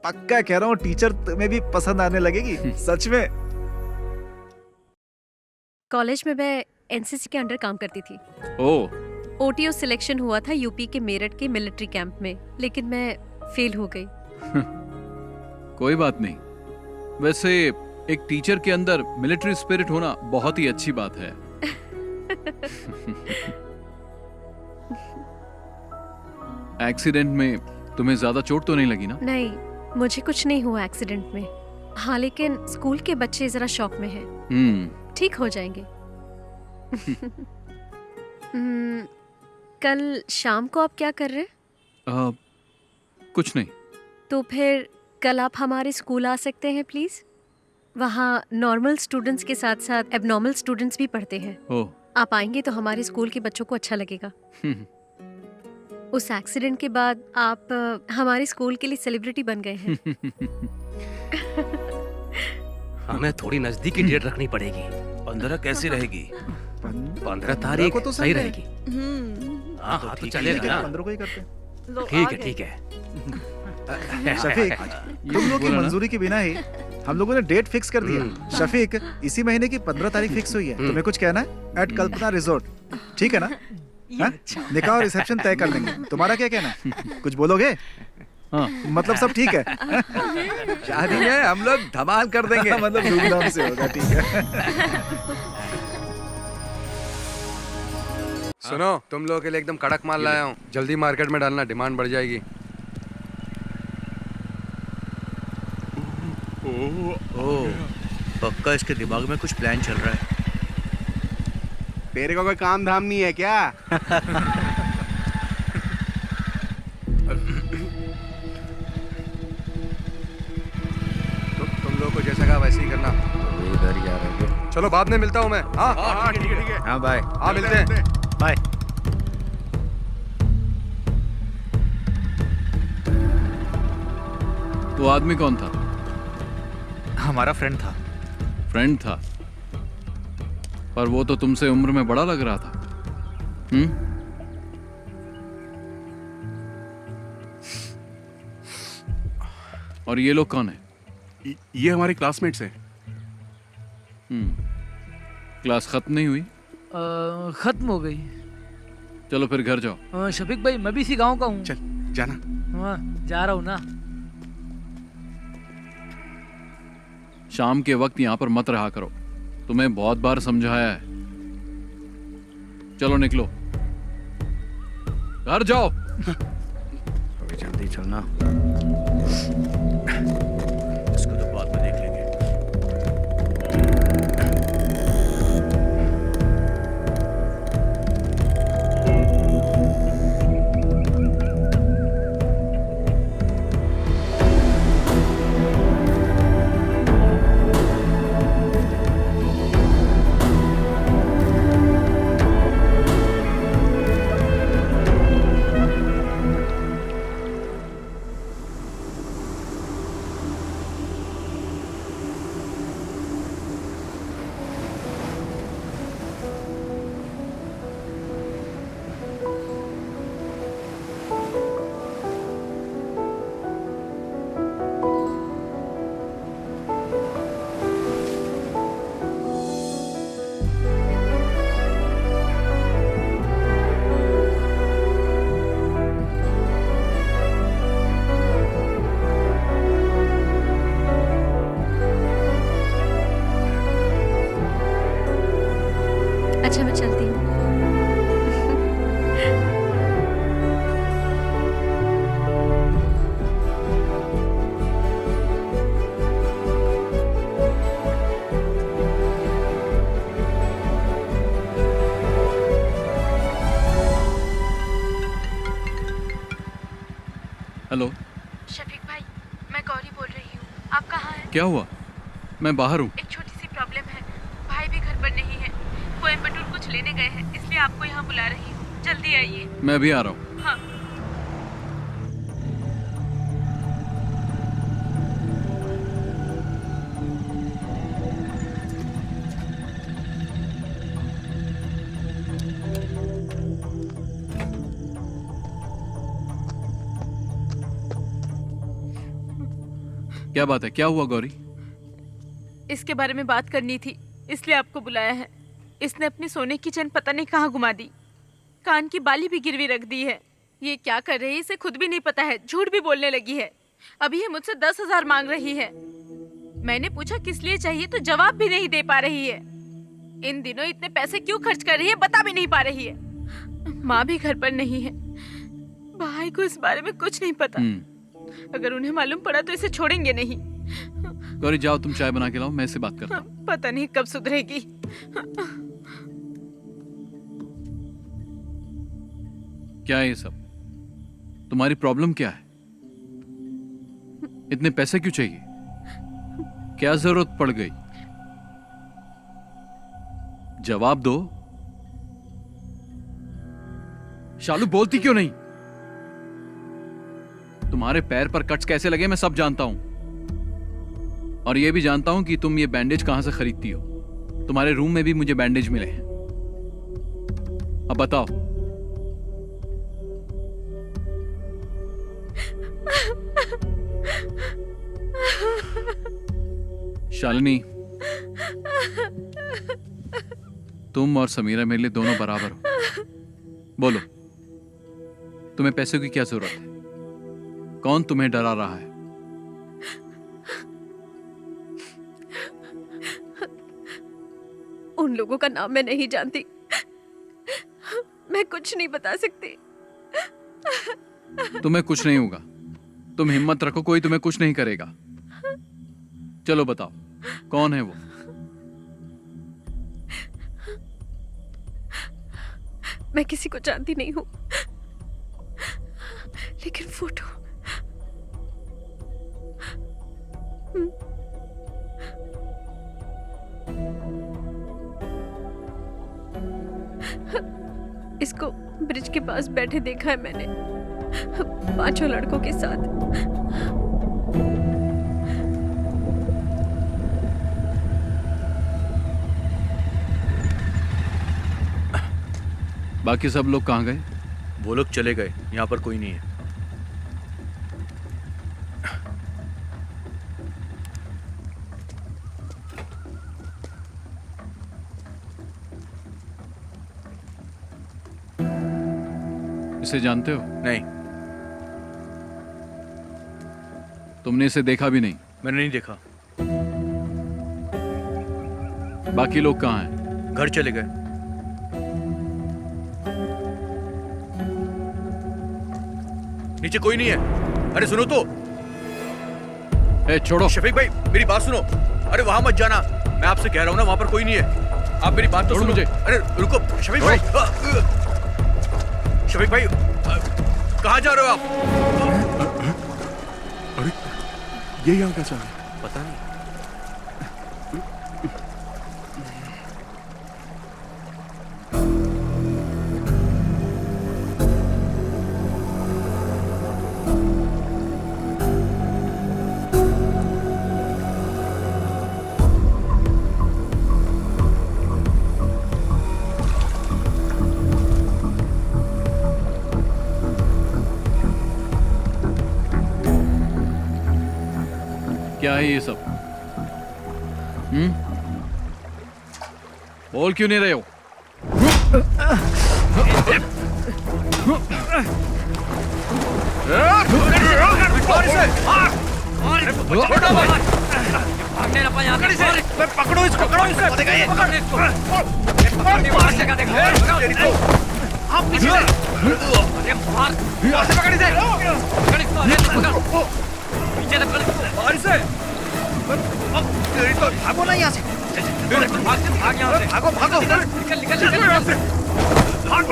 पक्का कह रहा हूँ टीचर तुम्हें भी पसंद आने लगेगी। सच में। कॉलेज में मैं एनसीसी के अंडर काम करती थी। ओह। ओटीओ सिलेक्शन हुआ था यूपी के मेरठ के मिलिट्री कैंप में, लेकिन मैं फेल हो गई। कोई बात नहीं, वैसे एक टीचर के अंदर मिलिट्री स्पिरिट होना बहुत ही अच्छी बात है। एक्सीडेंट में तुम्हें ज्यादा चोट तो नहीं लगी ना? नहीं, मुझे कुछ नहीं हुआ एक्सीडेंट में। हाँ, लेकिन स्कूल के बच्चे जरा शॉक में हैं। ठीक हो जाएंगे। कल शाम को आप क्या कर रहे हैं? कुछ नहीं। तो फिर कल आप हमारे स्कूल आ सकते हैं प्लीज। वहाँ नॉर्मल स्टूडेंट्स के साथ साथ एबनॉर्मल स्टूडेंट्स भी पढ़ते हैं। ओह। आप आएंगे तो हमारे स्कूल के बच्चों को अच्छा लगेगा। उस एक्सीडेंट के बाद आप हमारे स्कूल के लिए सेलिब्रिटी बन गए हैं। हमें थोड़ी नजदीकी डेट रखनी पड़ेगी। 15 कैसी रहेगी? 15 तारीख को तो सही रहेगी। हाँ तो तो ठीक चलेगा है, ना। 15 को ही करते हैं। ठीक है ठीक है। शफीक तुम लोग की मंजूरी के बिना ही हम लोगों ने डेट फिक्स कर दिया। शफीक इसी महीने की 15 तारीख फिक्स हुई है। तुम्हें कुछ कहना है? एट कल्पना रिजॉर्ट, ठीक है ना? निकाह और रिसेप्शन तय कर लेंगे। तुम्हारा क्या कहना है? कुछ बोलोगे? मतलब सब ठीक है? शादी में हम लोग धमाल कर देंगे। मतलब धूमधाम से होगा, ठीक है। सुनो, तुम लोगों के लिए एकदम कड़क माल लाया हूँ, जल्दी मार्केट में डालना, डिमांड बढ़ जाएगी। ओह, पक्का इसके दिमाग में कुछ प्लान चल रहा है। तेरे को कोई काम धाम नहीं है क्या? तुम लोगों को जैसा कहा वैसे ही करना। इधर ही आ रहे हैं। चलो बाद में मिलता हूँ मैं। हाँ ठीक है। हाँ बाय। हाँ मिलते हैं। बाय। वो आदमी कौन था? हमारा फ्रेंड था। फ्रेंड था? पर वो तो तुमसे उम्र में बड़ा लग रहा था। और ये लोग कौन है? ये हमारे क्लासमेट्स हैं। क्लास खत्म नहीं हुई? खत्म हो गई। चलो फिर घर जाओ। शफीक भाई मैं भी इसी गांव का हूँ। चल जाना। हाँ जा रहा हूँ ना। शाम के वक्त यहाँ पर मत रहा करो, तुम्हें बहुत बार समझाया है। चलो निकलो, घर जाओ। अभी जल्दी चलना, इसको तो बाद में देख लेंगे। अच्छा मैं चलती हूँ। हेलो शफीक भाई, मैं गौरी बोल रही हूँ। आप कहाँ हैं? क्या हुआ? मैं बाहर हूँ। एक छोटी सी प्रॉब्लम है, भाई भी घर पर नहीं है, कोयम्बटूर कुछ लेने गए हैं, इसलिए आपको यहाँ बुला रही हूँ। जल्दी आइए। मैं भी आ रहा हूँ। हाँ। क्या बात है? क्या हुआ गौरी? इसके बारे में बात करनी थी, इसलिए आपको बुलाया है। इसने अपनी सोने की चेन पता नहीं कहाँ घुमा दी, कान की बाली भी गिरवी रख दी है। ये क्या कर रही है इसे खुद भी नहीं पता है, झूठ भी बोलने लगी है। अभी ये मुझसे 10,000 मांग रही है। मैंने पूछा किस लिए चाहिए तो जवाब भी नहीं दे पा रही है। इन दिनों इतने पैसे क्यों खर्च कर रही है बता भी नहीं पा रही है। माँ भी घर पर नहीं है, भाई को इस बारे में कुछ नहीं पता। अगर उन्हें मालूम पड़ा तो इसे छोड़ेंगे नहीं। गौरी जाओ, तुम चाय बना के लाओ, मैं इससे बात करता हूँ। पता नहीं कब सुधरेगी। क्या है ये सब? तुम्हारी प्रॉब्लम क्या है? इतने पैसे क्यों चाहिए? क्या जरूरत पड़ गई? जवाब दो। शालू बोलती क्यों नहीं? तुम्हारे पैर पर कट्स कैसे लगे मैं सब जानता हूं, और यह भी जानता हूं कि तुम ये बैंडेज कहां से खरीदती हो। तुम्हारे रूम में भी मुझे बैंडेज मिले हैं। अब बताओ। शालिनी, तुम और समीरा मेरे लिए दोनों बराबर हो। बोलो, तुम्हें पैसों की क्या जरूरत है? कौन तुम्हें डरा रहा है? उन लोगों का नाम मैं नहीं जानती, मैं कुछ नहीं बता सकती। तुम्हें कुछ नहीं होगा, तुम हिम्मत रखो, कोई तुम्हें कुछ नहीं करेगा। चलो बताओ, कौन है वो? मैं किसी को जानती नहीं हूँ, लेकिन फोटो इसको ब्रिज के पास बैठे देखा है मैंने, 5 लड़कों के साथ। बाकी सब लोग कहाँ गए? वो लोग चले गए, यहाँ पर कोई नहीं है। इसे जानते हो? नहीं। तुमने इसे देखा भी नहीं? मैंने नहीं देखा। बाकी लोग कहाँ हैं? घर चले गए। नीचे कोई नहीं है। अरे सुनो तो। छोड़ो। शफीक भाई मेरी बात सुनो। अरे वहां मत जाना, मैं आपसे कह रहा हूँ ना, वहां पर कोई नहीं है। आप मेरी बात तो सुनो मुझे। अरे रुको शफीक भाई। शफीक भाई कहाँ जा रहे हो आप? अरे ये यहाँ कैसा है? पता नहीं। क्या है ये सब? बोल क्यों नहीं रहे हो? पकड़ो इसको, पकड़ो भागो ना यहाँ से। भागो भागो, निकल यहाँ से। भाग।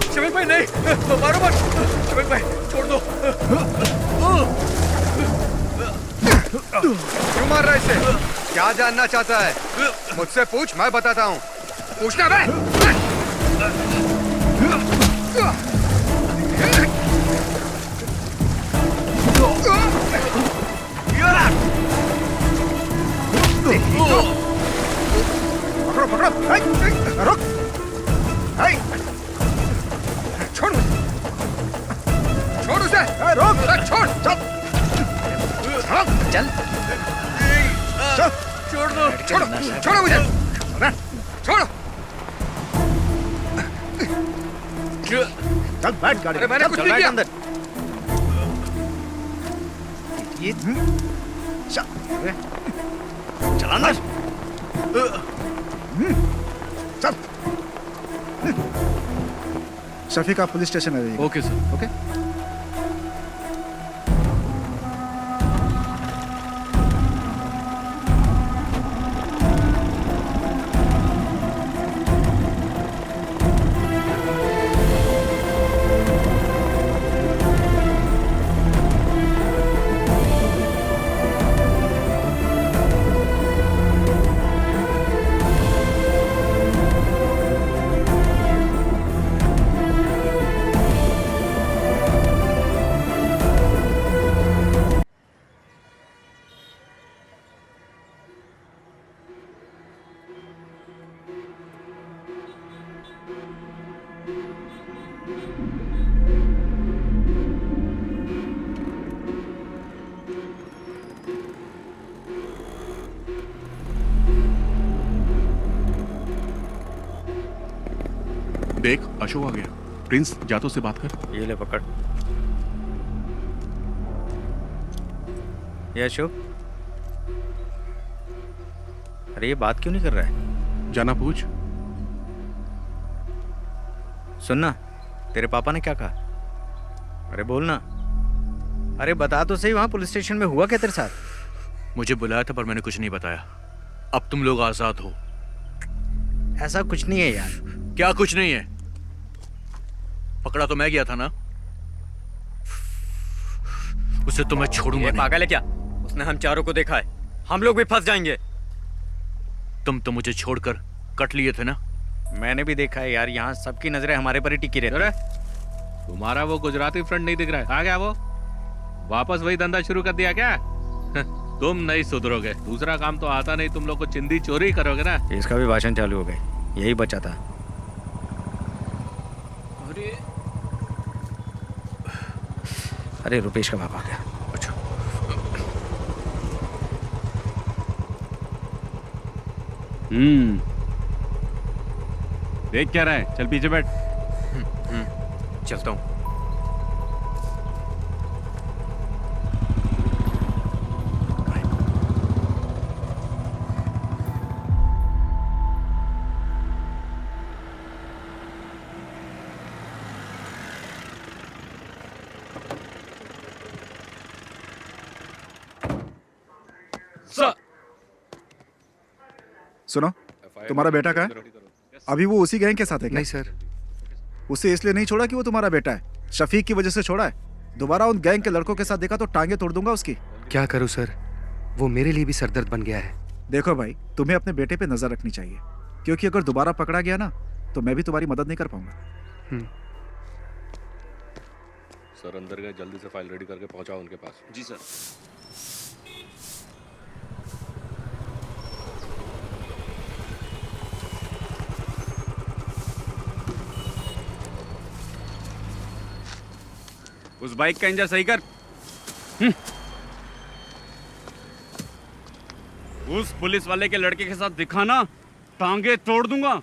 शफीक भाई नहीं, मारो मत। शफीक भाई छोड़ दो। क्यों मार रहा है इसे? क्या जानना चाहता है? मुझसे पूछ, मैं बताता हूँ। पूछना बे। पकड़ो, रुक। छोड़ उसे। रोक, छोड़। चल। छोड़ो मुझे। छोड़ो। चल बैठ गाड़ी। अरे मैंने कुछ नहीं किया। अंदर। ये चल अंदर। चल। शफीक आप पुलिस स्टेशन आ जाइए। Okay sir. ओके। देख अशोक आ गया। प्रिंस जा तो से बात कर। ये ले पकड़। ये अशोक, अरे ये बात क्यों नहीं कर रहा है? जाना पूछ। सुनना, तेरे पापा ने क्या कहा? अरे बोलना। अरे बता तो सही, वहां पुलिस स्टेशन में हुआ क्या तेरे साथ? मुझे बुलाया था पर मैंने कुछ नहीं बताया। अब तुम लोग आजाद हो। ऐसा कुछ नहीं है यार। क्या कुछ नहीं है? पकड़ा तो मैं गया था ना, उसे तो मैं छोड़ूंगा नहीं। पागल है क्या? उसने हम चारों को देखा है, हम लोग भी फंस जाएंगे। तुम तो मुझे छोड़कर कट लिए थे ना। मैंने भी देखा है यार, यहाँ सबकी नजरें हमारे पर ही टिकी रहती है। तुम्हारा वो गुजराती फ्रेंड नहीं दिख रहा है? आ गया वो? वापस वही धंधा शुरू कर दिया क्या? तुम नहीं सुधरोगे। दूसरा काम तो आता नहीं, तुम लोग को चिंदी चोरी करोगे ना। इसका भी भाषण चालू हो गए। यही बचा था। अरे रुपेश का बाप आ गया। अच्छा। देख क्या रहा है, चल पीछे बैठ। चलता हूँ। सुनो, तुम्हारा बेटा कहाँ है? अभी वो उसी गैंग के साथ है क्या? नहीं सर। उसे इसलिए नहीं छोड़ा कि वो तुम्हारा बेटा है, शफीक की वजह से छोड़ा है। दोबारा उन गैंग के लड़कों के साथ देखा तो टांगे तोड़ दूंगा उसकी। क्या करूं सर, वो मेरे लिए भी सरदर्द बन गया है। देखो भाई, तुम्हें अपने बेटे पे नजर रखनी चाहिए, क्योंकि अगर दोबारा पकड़ा गया ना तो मैं भी तुम्हारी मदद नहीं कर पाऊंगा। सर अंदर गए, जल्दी से फाइल रेडी करके पहुंचाओ उनके पास। जी सर। उस बाइक का इंजन सही कर। उस पुलिस वाले के लड़के के साथ दिखाना, टांगे तोड़ दूंगा।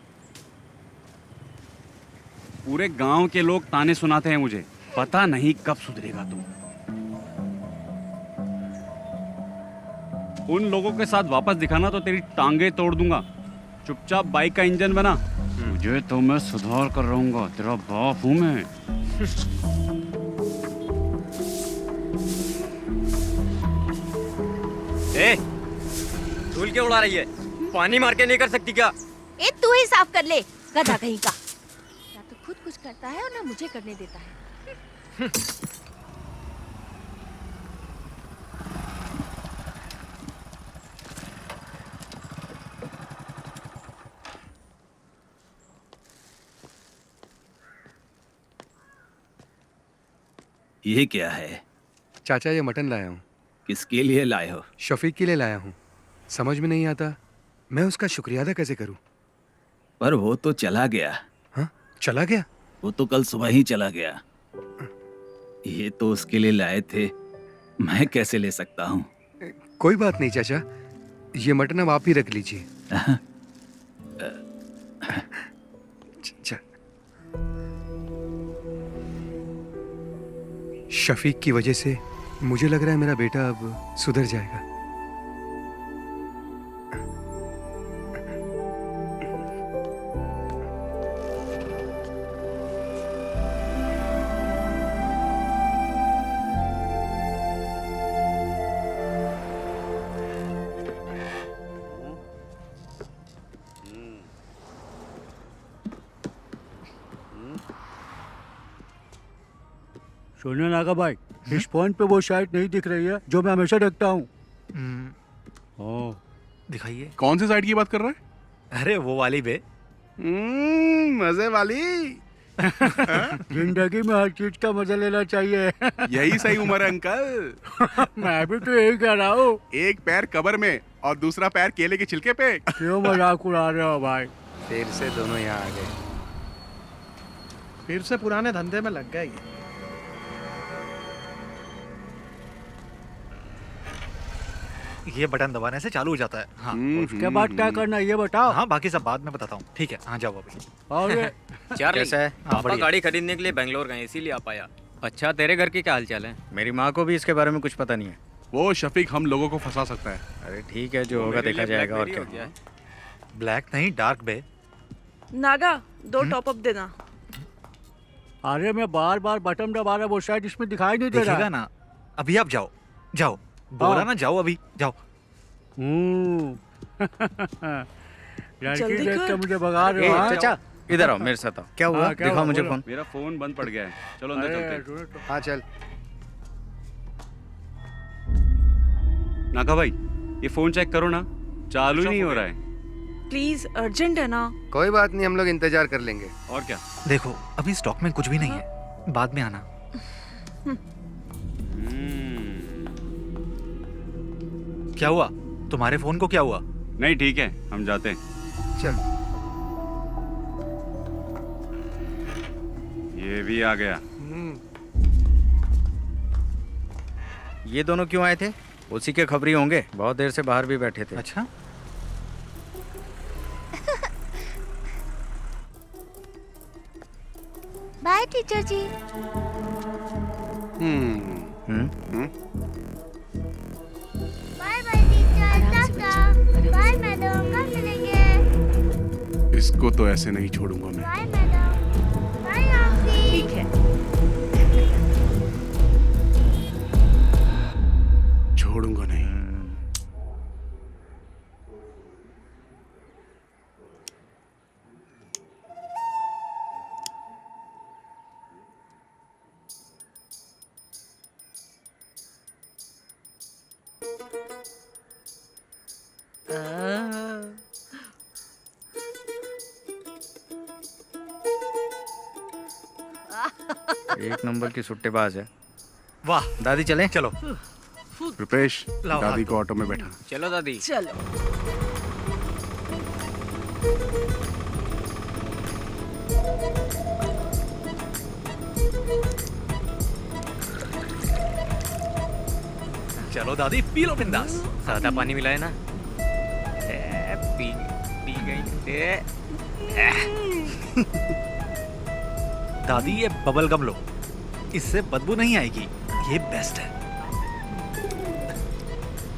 पूरे गांव के लोग ताने सुनाते हैं मुझे, पता नहीं कब सुधरेगा तुम। उन लोगों के साथ वापस दिखाना तो तेरी टांगे तोड़ दूंगा। चुपचाप बाइक का इंजन बना, तुझे तो मैं सुधार कर रहूंगा, तेरा बाप हूं मैं। ए, धूल क्यों उड़ा रही है? पानी मार के नहीं कर सकती क्या? ए तू ही साफ कर ले, गधा कहीं का। ना तो खुद कुछ करता है और ना मुझे करने देता है। ये क्या है? चाचा ये मटन लाया हूँ। किसके लिए लाए हो? शफीक के लिए लाया हूँ। समझ में नहीं आता मैं उसका शुक्रिया अदा कैसे करूँ। पर वो तो चला गया। हाँ, चला गया? वो तो कल सुबह ही चला गया। ये तो उसके लिए लाए थे, मैं कैसे ले सकता हूँ? कोई बात नहीं चाचा, ये मटन अब आप ही रख लीजिए। शफीक की वजह से मुझे लग रहा है मेरा बेटा अब सुधर जाएगा। सुनो नागा भाई, इस पॉइंट पे वो साइड नहीं दिख रही है जो मैं हमेशा देखता हूँ। दिखाइए। कौन सी साइड की बात कर रहा है? अरे वो वाली बे। मजे वाली। जिंदगी में हर चीज का मजा लेना चाहिए। यही सही उम्र है अंकल। मैं भी तो यही कह रहा हूँ। एक पैर कब्र में और दूसरा पैर केले के छिलके पे। क्यों मजाक उड़ा रहे हो भाई? फिर से दोनों यहाँ आ गए। फिर से पुराने धंधे में लग गए ये। ये बटन दबाने से चालू हो जाता है। हाँ। उसके बाद क्या करना ये बताओ। हाँ, बाकी सब बाद में बताता हूँ। ठीक है, हाँ जाओ अभी। चार्ली, कैसा है? पापा गाड़ी खरीदने के लिए बेंगलोर गए, इसीलिए आ पाया। अच्छा, तेरे घर की क्या हालचाल है? मेरी माँ को भी इसके बारे में कुछ पता नहीं है। वो शफीक हम लोगों को फंसा सकता है। अरे ठीक है, जो होगा देखा जाएगा। और क्या? ब्लैक नहीं, डार्क बे। नागा, 2 टॉप अप देना। अरे मैं बार बार बटन दबा रहा, वो शायद इसमें दिखाई नहीं दे रहा। दिखेगा ना। अभी आप जाओ, जाओ। बोला ना जाओ, अभी जाओ। लड़की देख के मुझे भगा रहे हो। चाचा इधर आओ, मेरे साथ आओ। क्या हुआ? दिखाओ मुझे फोन। मेरा फोन बंद पड़ गया है, चलो अंदर चलते हैं। हाँ चल। नागा भाई, ये फोन चेक करो ना, चालू ही नहीं हो रहा है। प्लीज, अर्जेंट है ना। कोई बात नहीं, हम लोग इंतजार कर लेंगे। और क्या? देखो, अभी स्टॉक में कुछ भी नहीं है, बाद में आना। क्या हुआ? तुम्हारे फोन को क्या हुआ? नहीं ठीक है, हम जाते हैं। चल। ये भी आ गया। ये दोनों क्यों आए थे? उसी के खबरी होंगे, बहुत देर से बाहर भी बैठे थे। अच्छा, bye teacher ji. Bye bye teacher, tata. Bye madam, कब मिलेंगे? इसको तो ऐसे नहीं छोड़ूंगा मैं। Bye madam. Bye aunty. ठीक है। छोड़ूंगा नहीं। एक नंबर की सुट्टेबाज है। वाह दादी चलें? चलो। रुपेश, लाओ दादी हाथ को ऑटो में बैठा। चलो दादी। चलो। चलो दादी, पी लो बिंदास। सादा पानी मिलाए ना। पी पी गई। दादी ये बबल गम लो, इससे बदबू नहीं आएगी, ये बेस्ट है।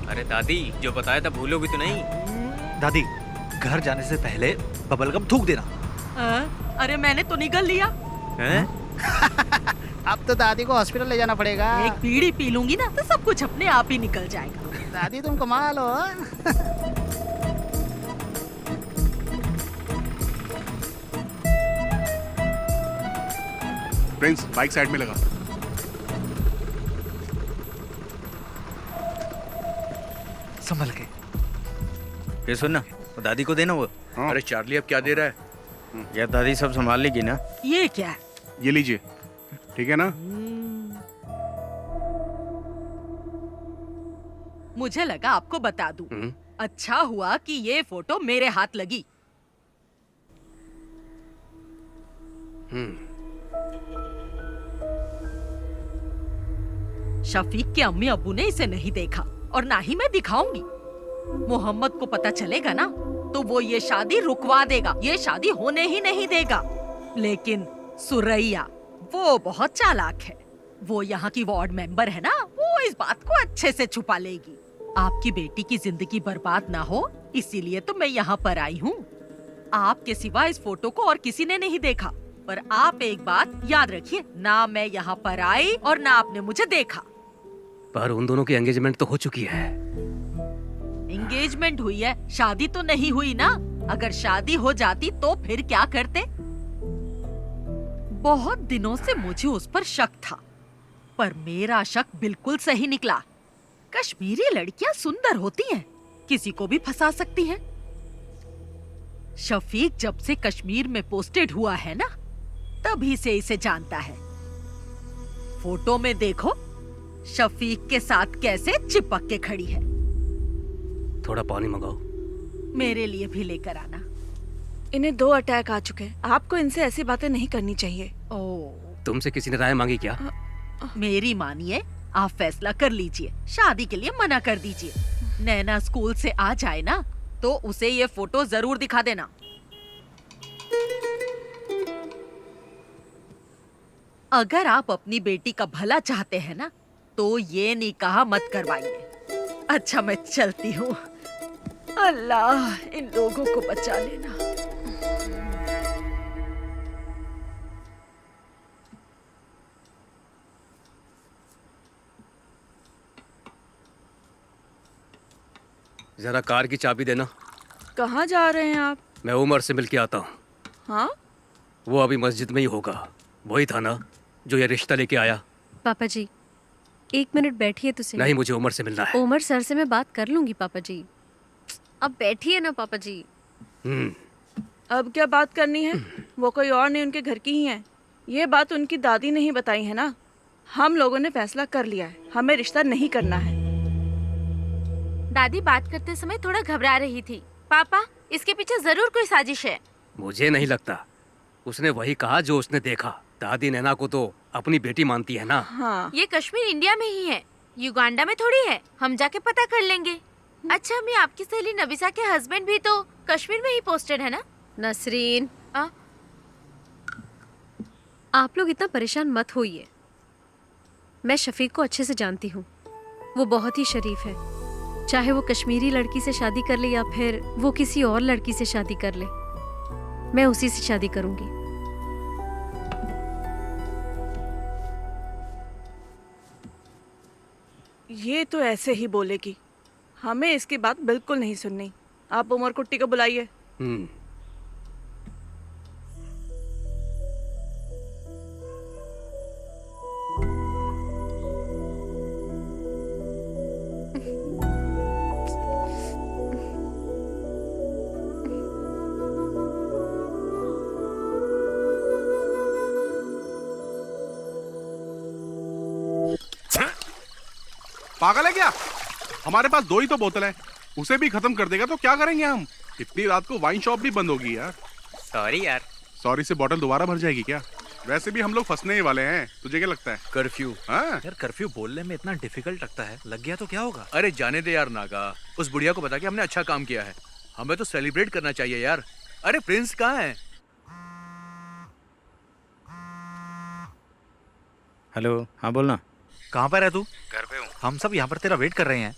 अरे दादी, जो बताया था भूलोगी तो नहीं? दादी, घर जाने से पहले बबल गम थूक देना। अरे मैंने तो निगल लिया। हैं? अब तो दादी को हॉस्पिटल ले जाना पड़ेगा। एक बीड़ी पी लूंगी ना तो सब कुछ अपने आप ही निकल जाएगा। दादी तुम कमाल हो। प्रिंस, बाइक साइड में लगा। संभल के। ये सुन ना, वो दादी को देना वो। अरे चार्ली अब क्या दे रहा है? यार दादी सब संभाल लेगी ना? ये क्या है? ये लीजिए, ठीक है ना? मुझे लगा आपको बता दूं। अच्छा हुआ कि ये फोटो मेरे हाथ लगी। शफीक के अम्मी अब्बू ने इसे नहीं देखा और ना ही मैं दिखाऊंगी। मोहम्मद को पता चलेगा ना तो वो ये शादी रुकवा देगा, ये शादी होने ही नहीं देगा। लेकिन सुरैया वो बहुत चालाक है। वो यहाँ की वार्ड मेंबर है ना, वो इस बात को अच्छे से छुपा लेगी। आपकी बेटी की जिंदगी बर्बाद ना हो इसीलिए तो मैं यहाँ पर आई हूँ। आपके सिवा इस फोटो को और किसी ने नहीं देखा। पर आप एक बात याद रखिए, ना मैं यहाँ पर आई और ना आपने मुझे देखा। पर उन दोनों की एंगेजमेंट तो हो चुकी है। एंगेजमेंट हुई है, शादी तो नहीं हुई ना। अगर शादी हो जाती तो फिर क्या करते? बहुत दिनों से मुझे उस पर शक था, पर मेरा शक बिल्कुल सही निकला। कश्मीरी लड़कियां सुंदर होती हैं, किसी को भी फंसा सकती हैं। शफीक जब से कश्मीर में पोस्टेड हुआ है ना, तभी से इसे जानता है। फोटो में देखो, शफीक के साथ कैसे चिपक के खड़ी है। थोड़ा पानी मंगाओ। मेरे लिए भी लेकर आना। इन्हें 2 अटैक आ चुके हैं। आपको इनसे ऐसी बातें नहीं करनी चाहिए। तुमसे किसी ने राय मांगी क्या? मेरी मानिए, आप फैसला कर लीजिए। शादी के लिए मना कर दीजिए। नैना स्कूल से आ जाए ना तो उसे ये फोटो जरूर दिखा देना। अगर आप अपनी बेटी का भला चाहते हैं ना तो ये निकाह मत करवाइए। अच्छा मैं चलती हूँ। अल्लाह इन लोगों को बचा लेना। जरा कार की चाबी देना। कहाँ जा रहे हैं आप? मैं उमर से मिल के आता हूँ। हाँ? वो अभी मस्जिद में ही होगा। वही था ना जो ये रिश्ता लेके आया? पापा जी 1 मिनट बैठिए तो सही। नहीं, मुझे उमर से मिलना है। उमर सर से मैं बात कर लूंगी पापा जी। अब बैठिए ना पापा जी। अब क्या बात करनी है? वो कोई और नहीं, उनके घर की ही है। ये बात उनकी दादी ने ही बताई है ना। हम लोगों ने फैसला कर लिया है, हमें रिश्ता नहीं करना है। दादी बात करते समय थोड़ा घबरा रही थी। पापा, इसके पीछे जरूर कोई साजिश है। मुझे नहीं लगता। उसने वही कहा जो उसने देखा, दादी नैना को तो अपनी बेटी मानती है ना। हाँ। ये कश्मीर इंडिया में ही है, युगांडा में थोड़ी है। हम जाके पता कर लेंगे। अच्छा मैं आपकी सहेली नबिसा के हस्बैंड भी तो कश्मीर में ही पोस्टेड है ना? नसरीन, आप लोग इतना परेशान मत होइए। मैं शफीक को अच्छे से जानती हूँ, वो बहुत ही शरीफ है। चाहे वो कश्मीरी लड़की से शादी कर ले या फिर वो किसी और लड़की से शादी कर ले, मैं उसी से शादी करूंगी। ये तो ऐसे ही बोलेगी, हमें इसकी बात बिल्कुल नहीं सुननी। आप उमर कुट्टी को बुलाइए। पागल है क्या? हमारे पास 2 ही तो बोतल है, उसे भी खत्म कर देगा तो क्या करेंगे हम? इतनी रात को वाइन शॉप भी बंद होगी यार। सॉरी यार। सॉरी से बोतल दोबारा भर जाएगी क्या? वैसे भी हम लोग फंसने ही वाले हैं, तुझे क्या लगता है? कर्फ्यू। हाँ? यार कर्फ्यू बोलने में इतना डिफिकल्ट लगता है, लग गया तो क्या होगा? अरे जाने दे यार नागा, उस बुढ़िया को बता के हमने अच्छा काम किया है। हमें तो सेलिब्रेट करना चाहिए यार। अरे प्रिंस कहाँ है? हेलो, हाँ बोलना। कहाँ पर है तू? घर पे हूँ। हम सब यहाँ पर तेरा वेट कर रहे हैं।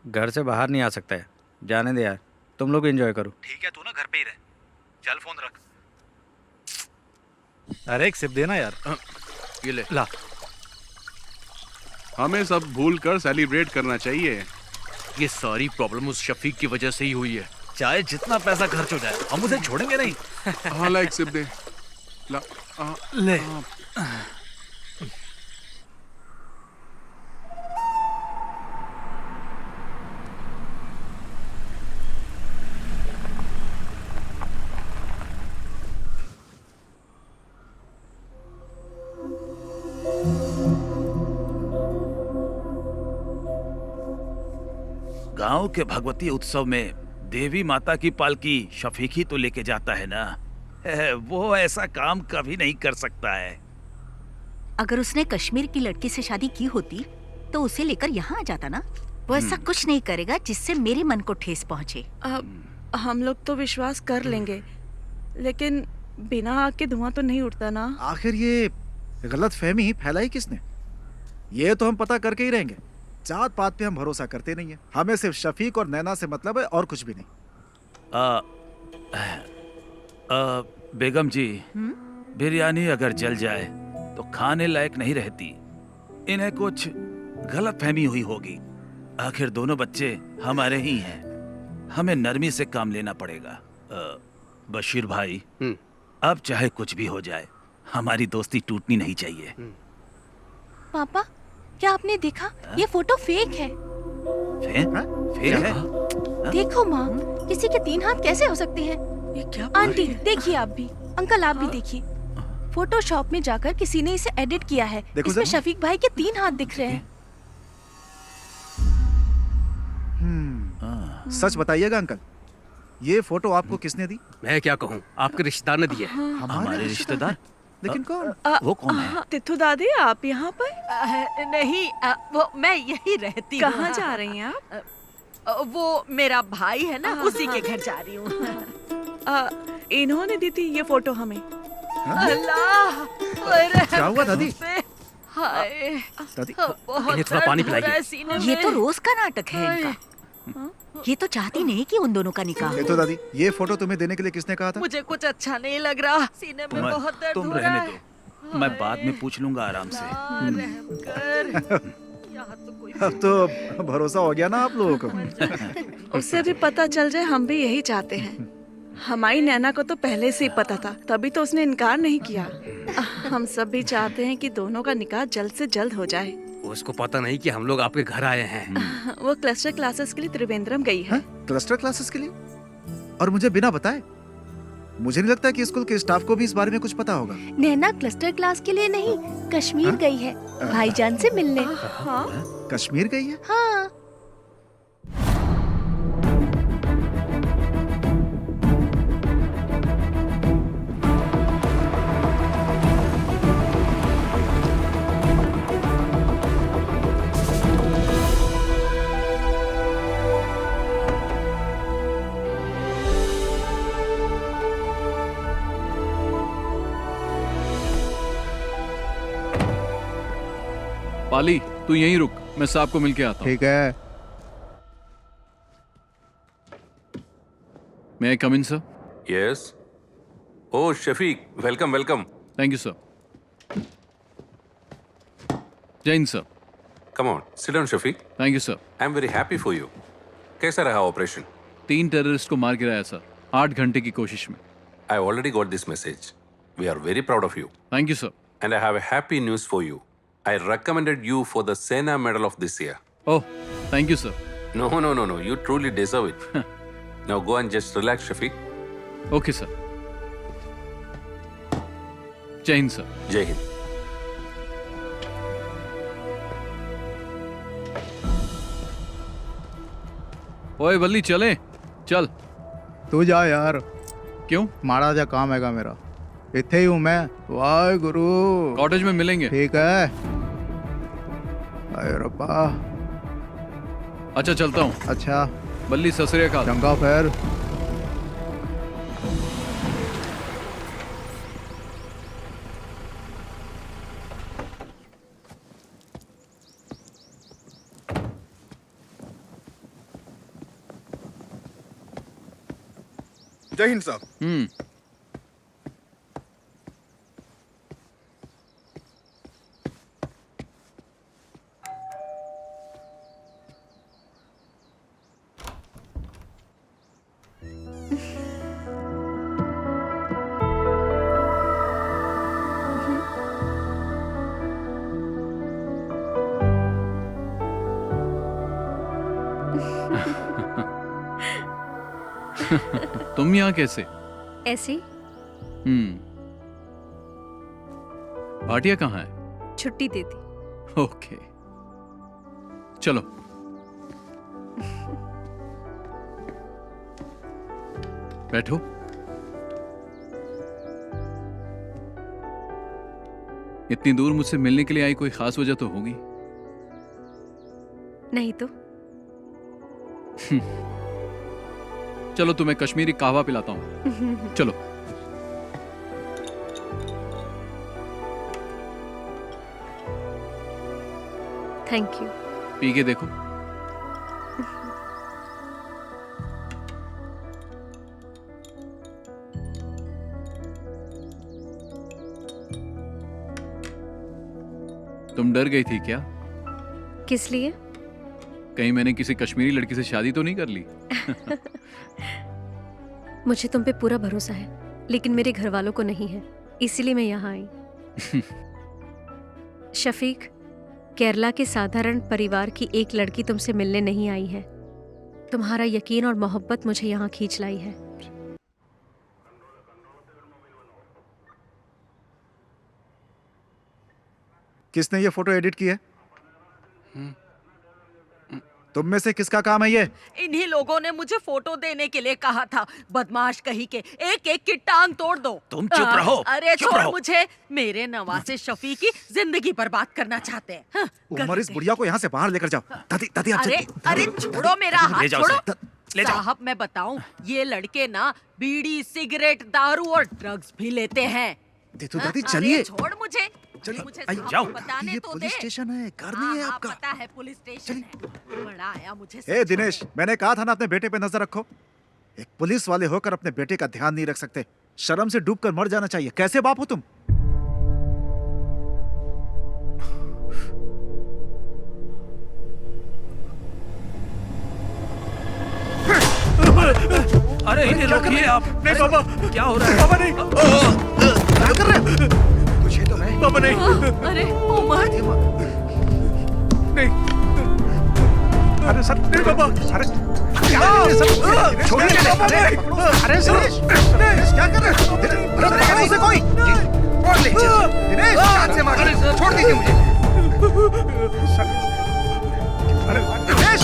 घर से बाहर नहीं आ सकता है, जाने दे यार, तुम लोग एंजॉय करो। ठीक है, तू ना घर पे ही रह। चल फोन रख। अरे एक सिप देना यार। ये ले। ला। हमें सब भूल कर सेलिब्रेट करना चाहिए। ये सारी प्रॉब्लम उस शफीक की वजह से ही हुई है। चाहे जितना पैसा खर्च हो जाए, हम उसे छोड़ेंगे नहीं। हाँ ला, एक सिप दे। ला। ले। गांव के भगवती उत्सव में देवी माता की पालकी शफीक ही तो लेके जाता है ना। वो ऐसा काम कभी नहीं कर सकता है। अगर उसने कश्मीर की लड़की से शादी की होती तो उसे लेकर यहाँ आ जाता ना। वो ऐसा कुछ नहीं करेगा जिससे मेरे मन को ठेस पहुँचे। हम लोग तो विश्वास कर लेंगे, लेकिन बिना आग के धुआं तो नहीं उठता ना। आखिर ये गलत फहमी फैलाई किसने? ये तो हम पता करके ही रहेंगे। जात पात पे हम भरोसा करते नहीं है। हमें सिर्फ शफीक और नैना से मतलब है और कुछ भी नहीं। बेगम जी, बिरयानी अगर जल जाए तो खाने लायक नहीं रहती। इन्हें कुछ गलत फहमी हुई होगी। आखिर दोनों बच्चे हमारे ही हैं, हमें नरमी से काम लेना पड़ेगा। बशीर भाई, अब चाहे कुछ भी हो जाए, हमारी दोस्ती टूटनी नहीं चाहिए। पापा, क्या आपने देखा? ये फोटो फेक है। फेक है? देखो माँ, किसी के 3 हाथ कैसे हो सकते हैं? ये क्या? आंटी देखिए, आप भी, अंकल आप भी देखिए। फोटोशॉप में जाकर किसी ने इसे एडिट किया है। इसमें शफीक भाई के 3 हाथ दिख रहे हैं। सच बताइएगा अंकल, ये फोटो आपको किसने दी? मैं क्या कहूँ, आपके रिश्तेदार ने दिया है। हमारे रिश्तेदार? लेकिन कौन? वो कौन है? तिथु दादी, आप यहाँ पर? नहीं, वो मैं यही रहती हूँ। कहाँ जा रही हैं आप? वो मेरा भाई है ना, उसी के घर जा रही हूँ। इन्होंने दी थी ये फोटो हमें। अल्लाह, क्या हुआ दादी? हाय दादी, इन्हें थोड़ा पानी पिलाइए। ये तो रोज का नाटक है इनका। ये तो चाहती नहीं कि उन दोनों का निकाह हो। तो दादी, ये फोटो तुम्हें देने के लिए किसने कहा था? मुझे कुछ अच्छा नहीं लग रहा, सीने में बहुत दर्द तुम हो रहा रहने है। दो, मैं बाद में पूछ लूंगा आराम से। अब तो भरोसा हो गया ना आप लोगों को। उससे भी पता चल जाए, हम भी यही चाहते हैं। हमारी नैना को तो पहले से ही पता था, तभी तो उसने इनकार नहीं किया। हम सब भी चाहते हैं कि दोनों का निकाह जल्द से जल्द हो जाए। उसको पता नहीं कि हम लोग आपके घर आए हैं। वो क्लस्टर क्लासेस के लिए त्रिवेंद्रम गई है। क्लस्टर क्लासेस के लिए? और मुझे बिना बताए? मुझे नहीं लगता कि स्कूल के स्टाफ को भी इस बारे में कुछ पता होगा। नैना क्लस्टर क्लास के लिए नहीं, कश्मीर गई है भाईजान से मिलने। कश्मीर गई है? हाँ। पाली तू यहीं रुक, मैं साहब को मिलके आता हूँ। ठीक है। May I come in, sir? Yes. Oh, Shafiq, welcome, welcome. Thank you, sir. Jain, sir. Come on, sit down, Shafiq. Thank you, sir. I'm very happy for you. कैसा रहा ऑपरेशन? 3 टेररिस्ट को मार गिराया सर, 8 घंटे की कोशिश में। I already got this message. We are very proud of you. Thank you, sir. And I have a happy news for you. I recommended you for the Sena Medal of this year. Oh, thank you, sir. No. You truly deserve it. Now go and just relax, Shafiq. Okay, sir. Jai Hind, sir. Jai Hind. ओए बल्ली चले, चल। तू जा यार। क्यों? माड़ा जा काम हैगा मेरा, इत्थे ही हूँ मैं। वाहे गुरु। कॉटेज में मिलेंगे। ठीक है। अरे रब्बा। अच्छा चलता हूँ। अच्छा। बल्ली सत श्री अकाल। चंगा फिर। जय हिंद साहब। तुम यहाँ कैसे? ऐसे। भाटिया कहाँ है? छुट्टी दे दी। ओके, चलो। बैठो। इतनी दूर मुझसे मिलने के लिए आई, कोई खास वजह तो होगी? नहीं तो। चलो तुम्हें कश्मीरी कहवा पिलाता हूँ। चलो। Thank you. पी के देखो। तुम डर गई थी क्या? किस लिए? कहीं मैंने किसी कश्मीरी लड़की से शादी तो नहीं कर ली? मुझे तुम पे पूरा भरोसा है, लेकिन मेरे घर वालों को नहीं है, इसीलिए मैं यहाँ आई। शफीक, केरला के साधारण परिवार की एक लड़की तुमसे मिलने नहीं आई है। तुम्हारा यकीन और मोहब्बत मुझे यहाँ खींच लाई है। किसने ये फोटो एडिट की है? तुम में से किसका काम है ये? इन्हीं लोगों ने मुझे फोटो देने के लिए कहा था। बदमाश कहीं के, एक एक की टांग तोड़ दो। तुम चुप रहो। अरे चुप छोड़ रहो। मुझे। मेरे नवासे शफी की जिंदगी बर्बाद करना चाहते हैं। हाँ, उमर, इस बुढ़िया को यहाँ से बाहर लेकर जाओ। दादी, दादी आप अरे अरे छोड़ो मेरा हाथ, ले जाओ छोड़ो। उसे। ले जाओ। साहब मैं बताऊं, ये लड़के ना बीड़ी, सिगरेट, दारू और ड्रग्स भी लेते हैं। तो दादी हाँ, चलिए। अरे छोड़ मुझे। मुझे साहब जाओ। को बताने ये तो पुलिस दे। स्टेशन है, घर नहीं है हाँ, आपका। पता है पुलिस स्टेशन है। बड़ा आया मुझे। ए दिनेश, मैंने कहा था ना अपने बेटे पे नजर रखो। एक पुलिस वाले होकर अपने बेटे का ध्यान नहीं रख सकते। शर्म से डूबकर मर जाना चाहिए। कैसे बाप हो तुम? अरे इन्हें रोकिए आप। नहीं पापा, क्या हो रहा है? पापा नहीं। क्या कर रहे हो? तुझे तो मैं। पापा नहीं। अरे उमर। नहीं। अरे सर, नहीं पापा। अरे छोड़िए पापा नहीं। अरे दिनेश, क्या कर रहे हो? अरे उसे कोई और ले दिनेश, हाथ से मार। छोड़ दीजिए मुझे। अरे दिनेश,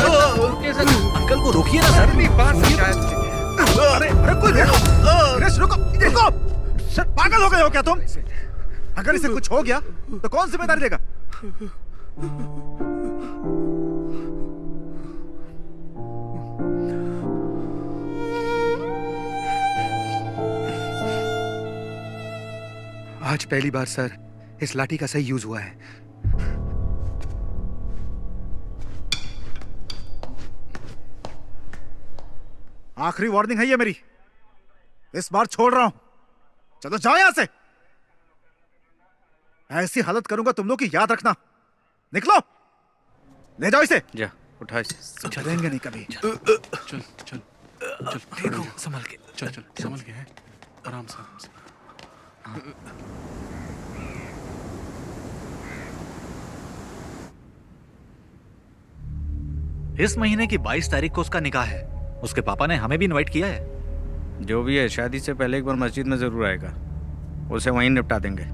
अंकल को रोकिए ना सर। नहीं बात समझाया तुझे। अरे कोई रुको। दिनेश रुको, रुको। सर पागल हो गए हो क्या तुम? अगर इसे कुछ हो गया तो कौन जिम्मेदारी लेगा? आज पहली बार सर इस लाठी का सही यूज हुआ है। आखिरी वार्निंग है ये मेरी, इस बार छोड़ रहा हूं। चलो जाओ यहां से। ऐसी हालत करूंगा तुम लोग की, याद रखना। निकलो, ले जाओ इसे। जा उठा इसे। चलेंगे नहीं कभी। चल चल चल देखो, संभल के चल चल, संभल के है, आराम से आराम से। इस महीने की 22 तारीख को उसका निकाह है। उसके पापा ने हमें भी इनवाइट किया है। जो भी है, शादी से पहले एक बार मस्जिद में जरूर आएगा, उसे वहीं निपटा देंगे।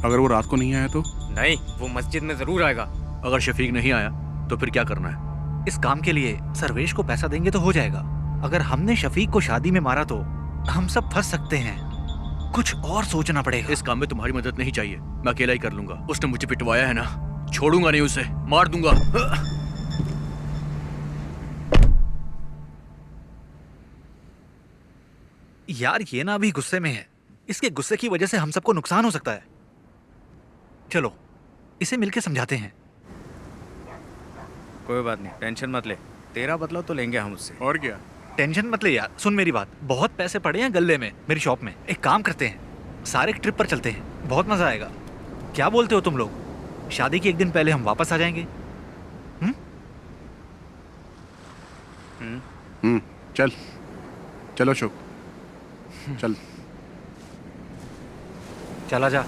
अगर वो रात को नहीं आया तो? नहीं, वो मस्जिद में जरूर आएगा। अगर शफीक नहीं आया तो फिर क्या करना है? इस काम के लिए सर्वेश को पैसा देंगे तो हो जाएगा। अगर हमने शफीक को शादी में मारा तो हम सब फंस सकते हैं। कुछ और सोचना पड़ेगा। इस काम में तुम्हारी मदद नहीं चाहिए, मैं अकेला ही कर लूंगा। उसने मुझे पिटवाया है ना, छोड़ूंगा नहीं उसे, मार दूंगा। यार ये ना अभी गुस्से में है, इसके गुस्से की वजह से हम सबको नुकसान हो सकता है। चलो इसे मिलके समझाते हैं। कोई बात नहीं, टेंशन मत ले, तेरा बदला तो लेंगे हम उससे। और क्या? टेंशन मत ले यार, सुन मेरी बात, बहुत पैसे पड़े हैं गल्ले में मेरी शॉप में। एक काम करते हैं, सारे ट्रिप पर चलते हैं, बहुत मजा आएगा। क्या बोलते हो तुम लोग? शादी के एक दिन पहले हम वापस आ जाएंगे। चल चलो अशोक, चल। चला जा।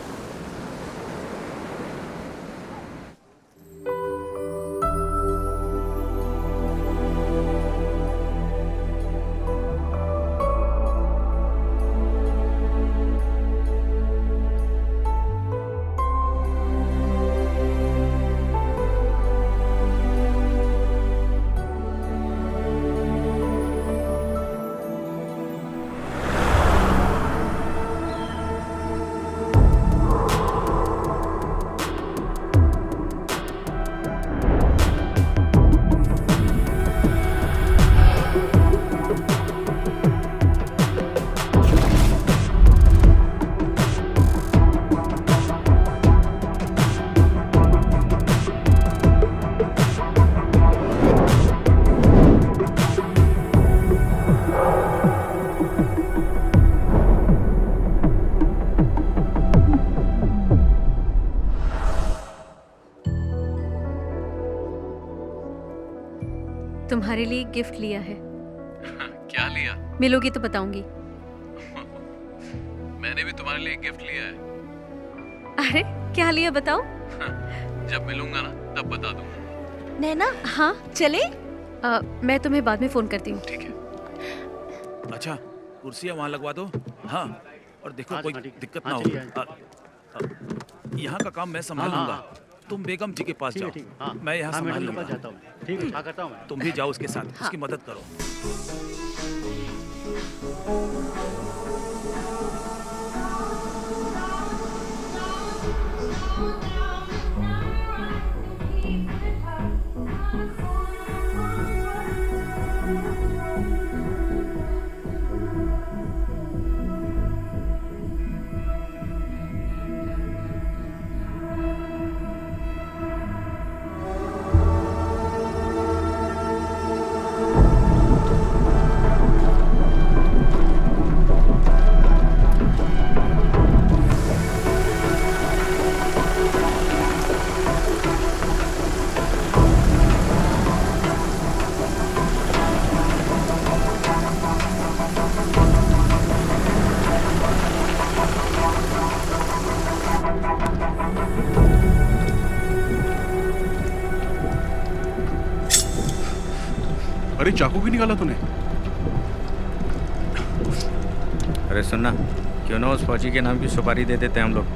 तुम्हारे लिए एक गिफ्ट लिया है। क्या लिया? मिलोगी तो बताऊंगी। मैंने भी तुम्हारे लिए एक गिफ्ट लिया है। अरे क्या लिया बताओ? जब मिलूंगा ना तब बता दूंगा। नैना, हाँ चले? मैं तुम्हें बाद में फोन करती हूँ। ठीक है। अच्छा कुर्सियाँ वहाँ लगवा दो। हाँ और देखो कोई दिक्कत ना हो। यहाँ का काम मैं संभालूंगा, तुम बेगम जी के पास जाओ, मैं यहाँ संभाल लूंगा। ठीक है, करता हूँ मैं। तुम भी जाओ उसके साथ, उसकी मदद करो। अरे चाकू क्यों निकाला तूने? अरे सुनना, क्यों ना उस फौजी के नाम की सुपारी दे देते हैं हम लोग।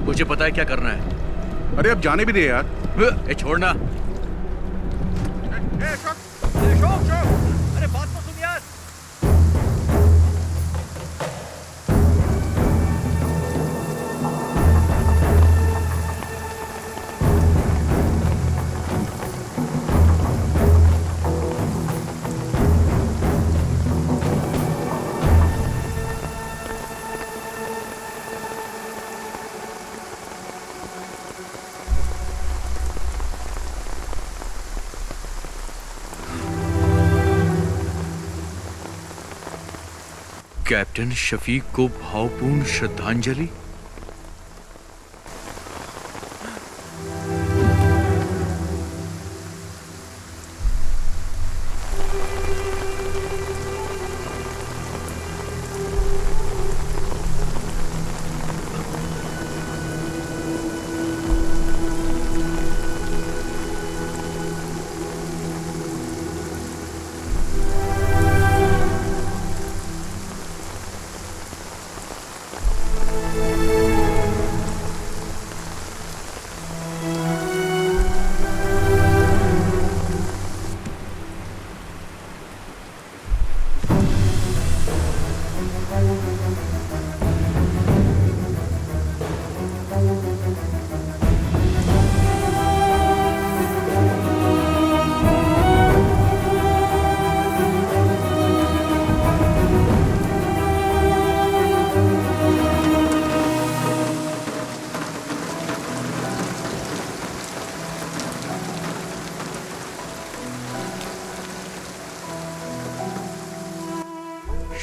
मुझे पता है क्या करना है। अरे अब जाने भी दे यार। छोड़ना। अरे बात तो सुन यार। कैप्टन शफीक को भावपूर्ण श्रद्धांजलि।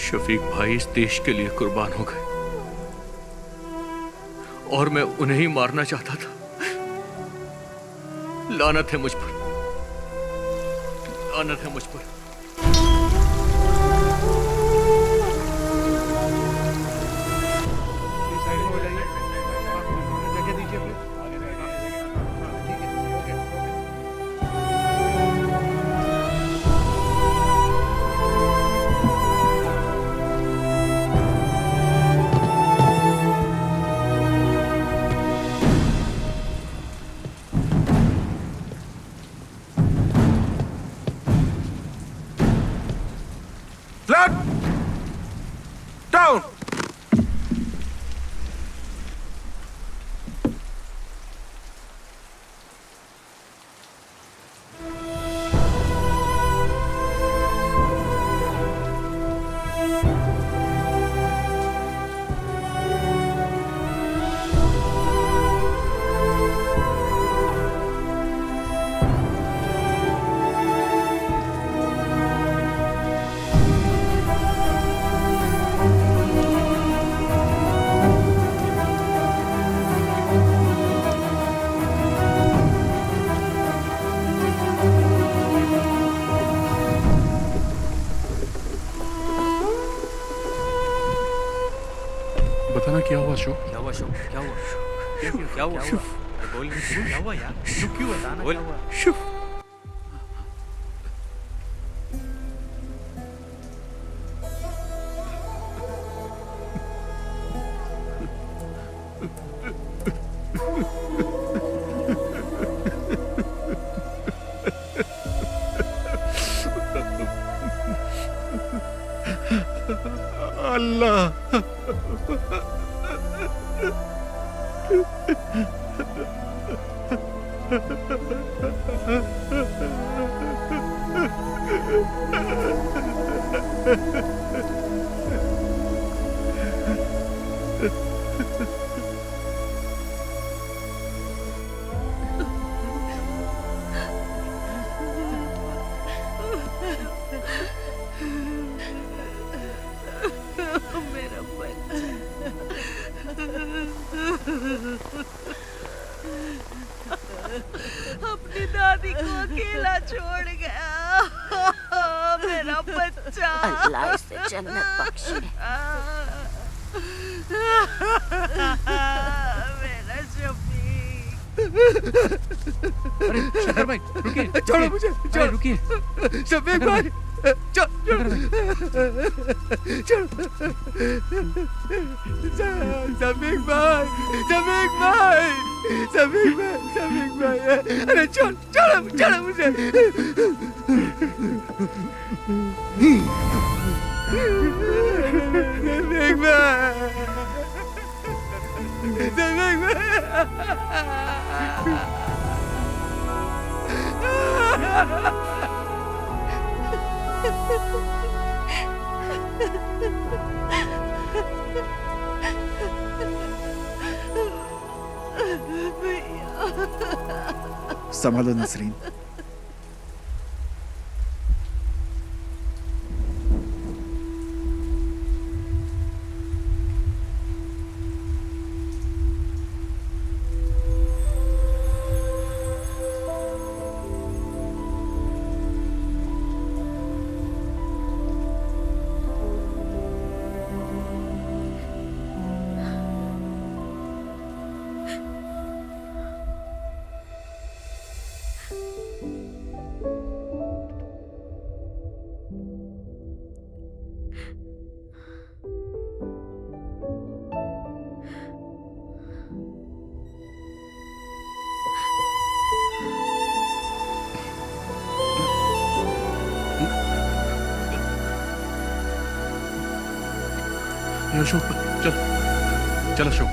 शफीक भाई इस देश के लिए कुर्बान हो गए और मैं उन्हें ही मारना चाहता था। लानत है मुझ पर, लानत है मुझ पर। बताना क्या हुआ अशोक? क्या हुआ अशोक? क्या हुआ? क्या हुआ? बोल क्या हुआ यार? क्यों बताना क्या हुआ? अपनी दादी को अकेला छोड़ गया मेरा बच्चा। अल्लाह इसे जन्नत बख्शे। मेरा शफीक। अरे शंकर भाई रुकिए, छोड़ो मुझे, छोड़ो, रुकिए। शफीक भाई, छोड़ो, शफीक भाई, शफीक भाई, शफीक भाई, शफीक भाई, अरे छोड़, छोड़ो, छोड़ो मुझे। शफीक भाई, शफीक संभालो नसरीन। ये अशोक चल चल अशोक।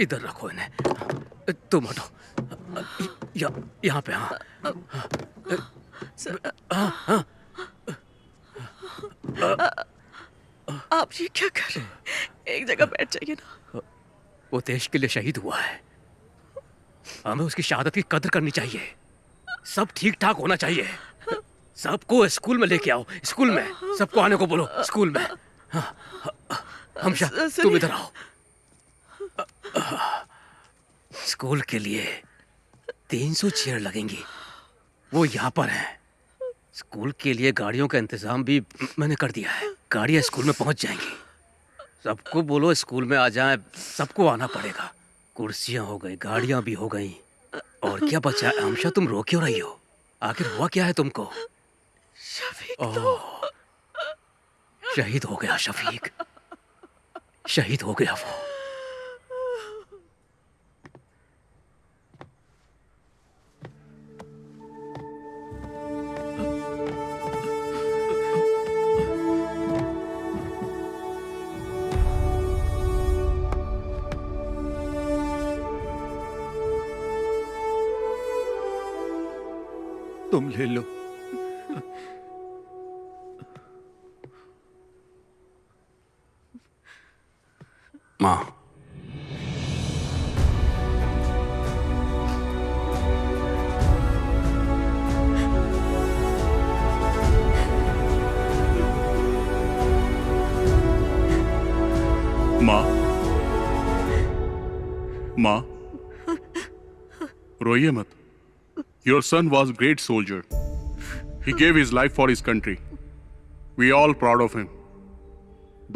इधर रखो इन्हें। तुम हटो। यहाँ पे। हाँ हाँ। आप ये क्या कर रहे हैं? एक जगह बैठ जाइए ना। वो देश के लिए शहीद हुआ है, हमें उसकी शहादत की कदर करनी चाहिए। सब ठीक ठाक होना चाहिए। सबको स्कूल में लेके आओ। स्कूल में सबको आने को बोलो। स्कूल में। हमशा तुम इधर आओ। स्कूल के लिए 300 चेयर लगेंगी, वो यहाँ पर हैं। स्कूल के लिए गाड़ियों का इंतजाम भी मैंने कर दिया है। गाड़ियाँ स्कूल में पहुँच जाएंगी। सबको बोलो स्कूल में आ जाएं। सबको आना पड़ेगा। कुर्सियाँ हो गई, गाड़ियाँ भी हो गई, और क्या बचा? हमशा तुम रो क्यों रही हो? आखिर हुआ क्या है तुमको? शहीद हो गया शफीक, शहीद हो गया वो। तुम ले लो। माँ, माँ, माँ, रोइए मत। Your son was a great soldier. He gave his life for his country. We are all proud of him.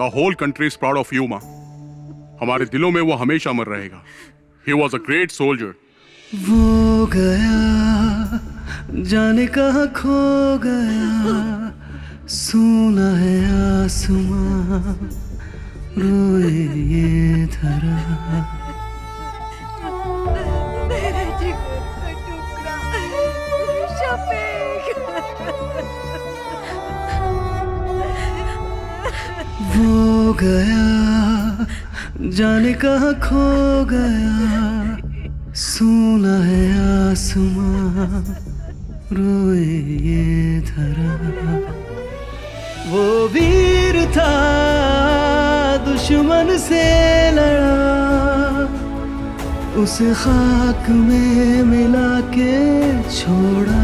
The whole country is proud of you, माँ। हमारे दिलों में वो हमेशा अमर रहेगा। He was a great soldier. वो गया जाने कहाँ खो गया, सुना है आसमां, रोए ये धरा। वो गया जाने कहाँ खो गया, सुना है आसमां, रोए ये धरा। वो वीर था दुश्मन से लड़ा, उसे खाक में मिला के छोड़ा।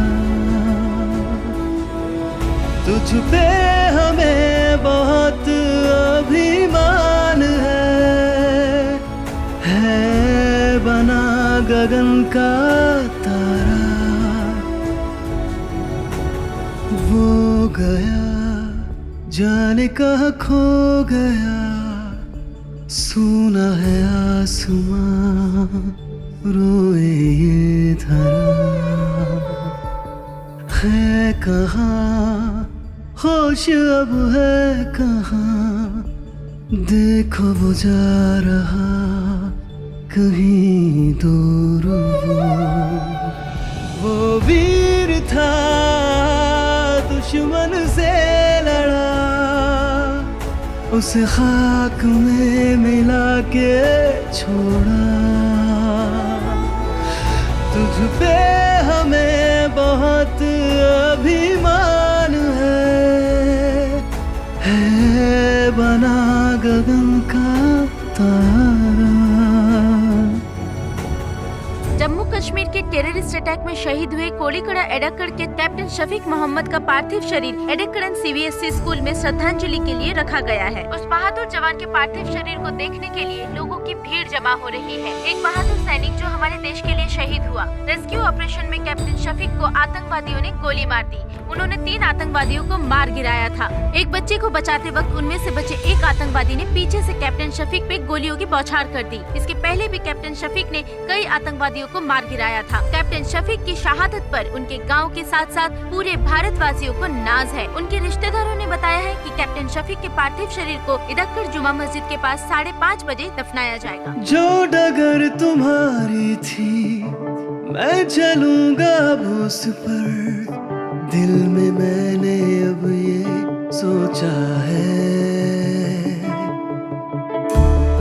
तुझ पे हमें बहुत अभिमान है बना गगन का तारा वो गया जाने कहाँ खो गया सुना है आसमां रोए ये धरा है कहाँ होश अब है कहाँ देखो वो जा रहा कहीं दूर वो वीर था दुश्मन से लड़ा उसे खाक में मिला के छोड़ा तुझ पे हमें बहुत अभिमान है बना गगन का तारा। जम्मू कश्मीर के टेररिस्ट अटैक में शहीद हुए कोड़ीकड़ा एडक्कड़ के कैप्टन शफीक मोहम्मद का पार्थिव शरीर एडक्कड़न CBSE स्कूल में श्रद्धांजलि के लिए रखा गया है। उस बहादुर जवान के पार्थिव शरीर को देखने के लिए लोगों की भीड़ जमा हो रही है। एक बहादुर सैनिक जो हमारे देश के लिए शहीद हुआ। रेस्क्यू ऑपरेशन में कैप्टन शफीक को आतंकवादियों ने गोली मार दी। उन्होंने 3 आतंकवादियों को मार गिराया था। एक बच्चे को बचाते वक्त उनमें से बचे एक आतंकवादी ने पीछे से कैप्टन शफीक पे गोलियों की बौछार कर दी। इसके पहले भी कैप्टन शफीक ने कई आतंकवादियों को मार गिराया था। कैप्टन शफीक की शहादत पर उनके गांव के साथ साथ पूरे भारतवासियों को नाज है। उनके रिश्तेदारों ने बताया है कि कैप्टन शफीक के पार्थिव शरीर को इदक्कड़ जुमा मस्जिद के पास 5:30 बजे दफनाया जाएगा। जो डगर तुम्हारी थी मैं चलूंगा अब उस पर दिल में मैंने अब ये सोचा है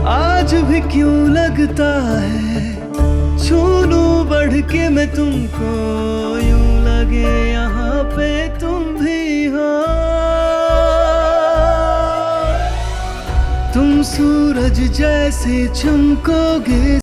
आज भी क्यों लगता है छू लूं बढ़ के मैं तुमको यूं लगे यहाँ पे तुम भी हो तुम सूरज जैसे चमकोगे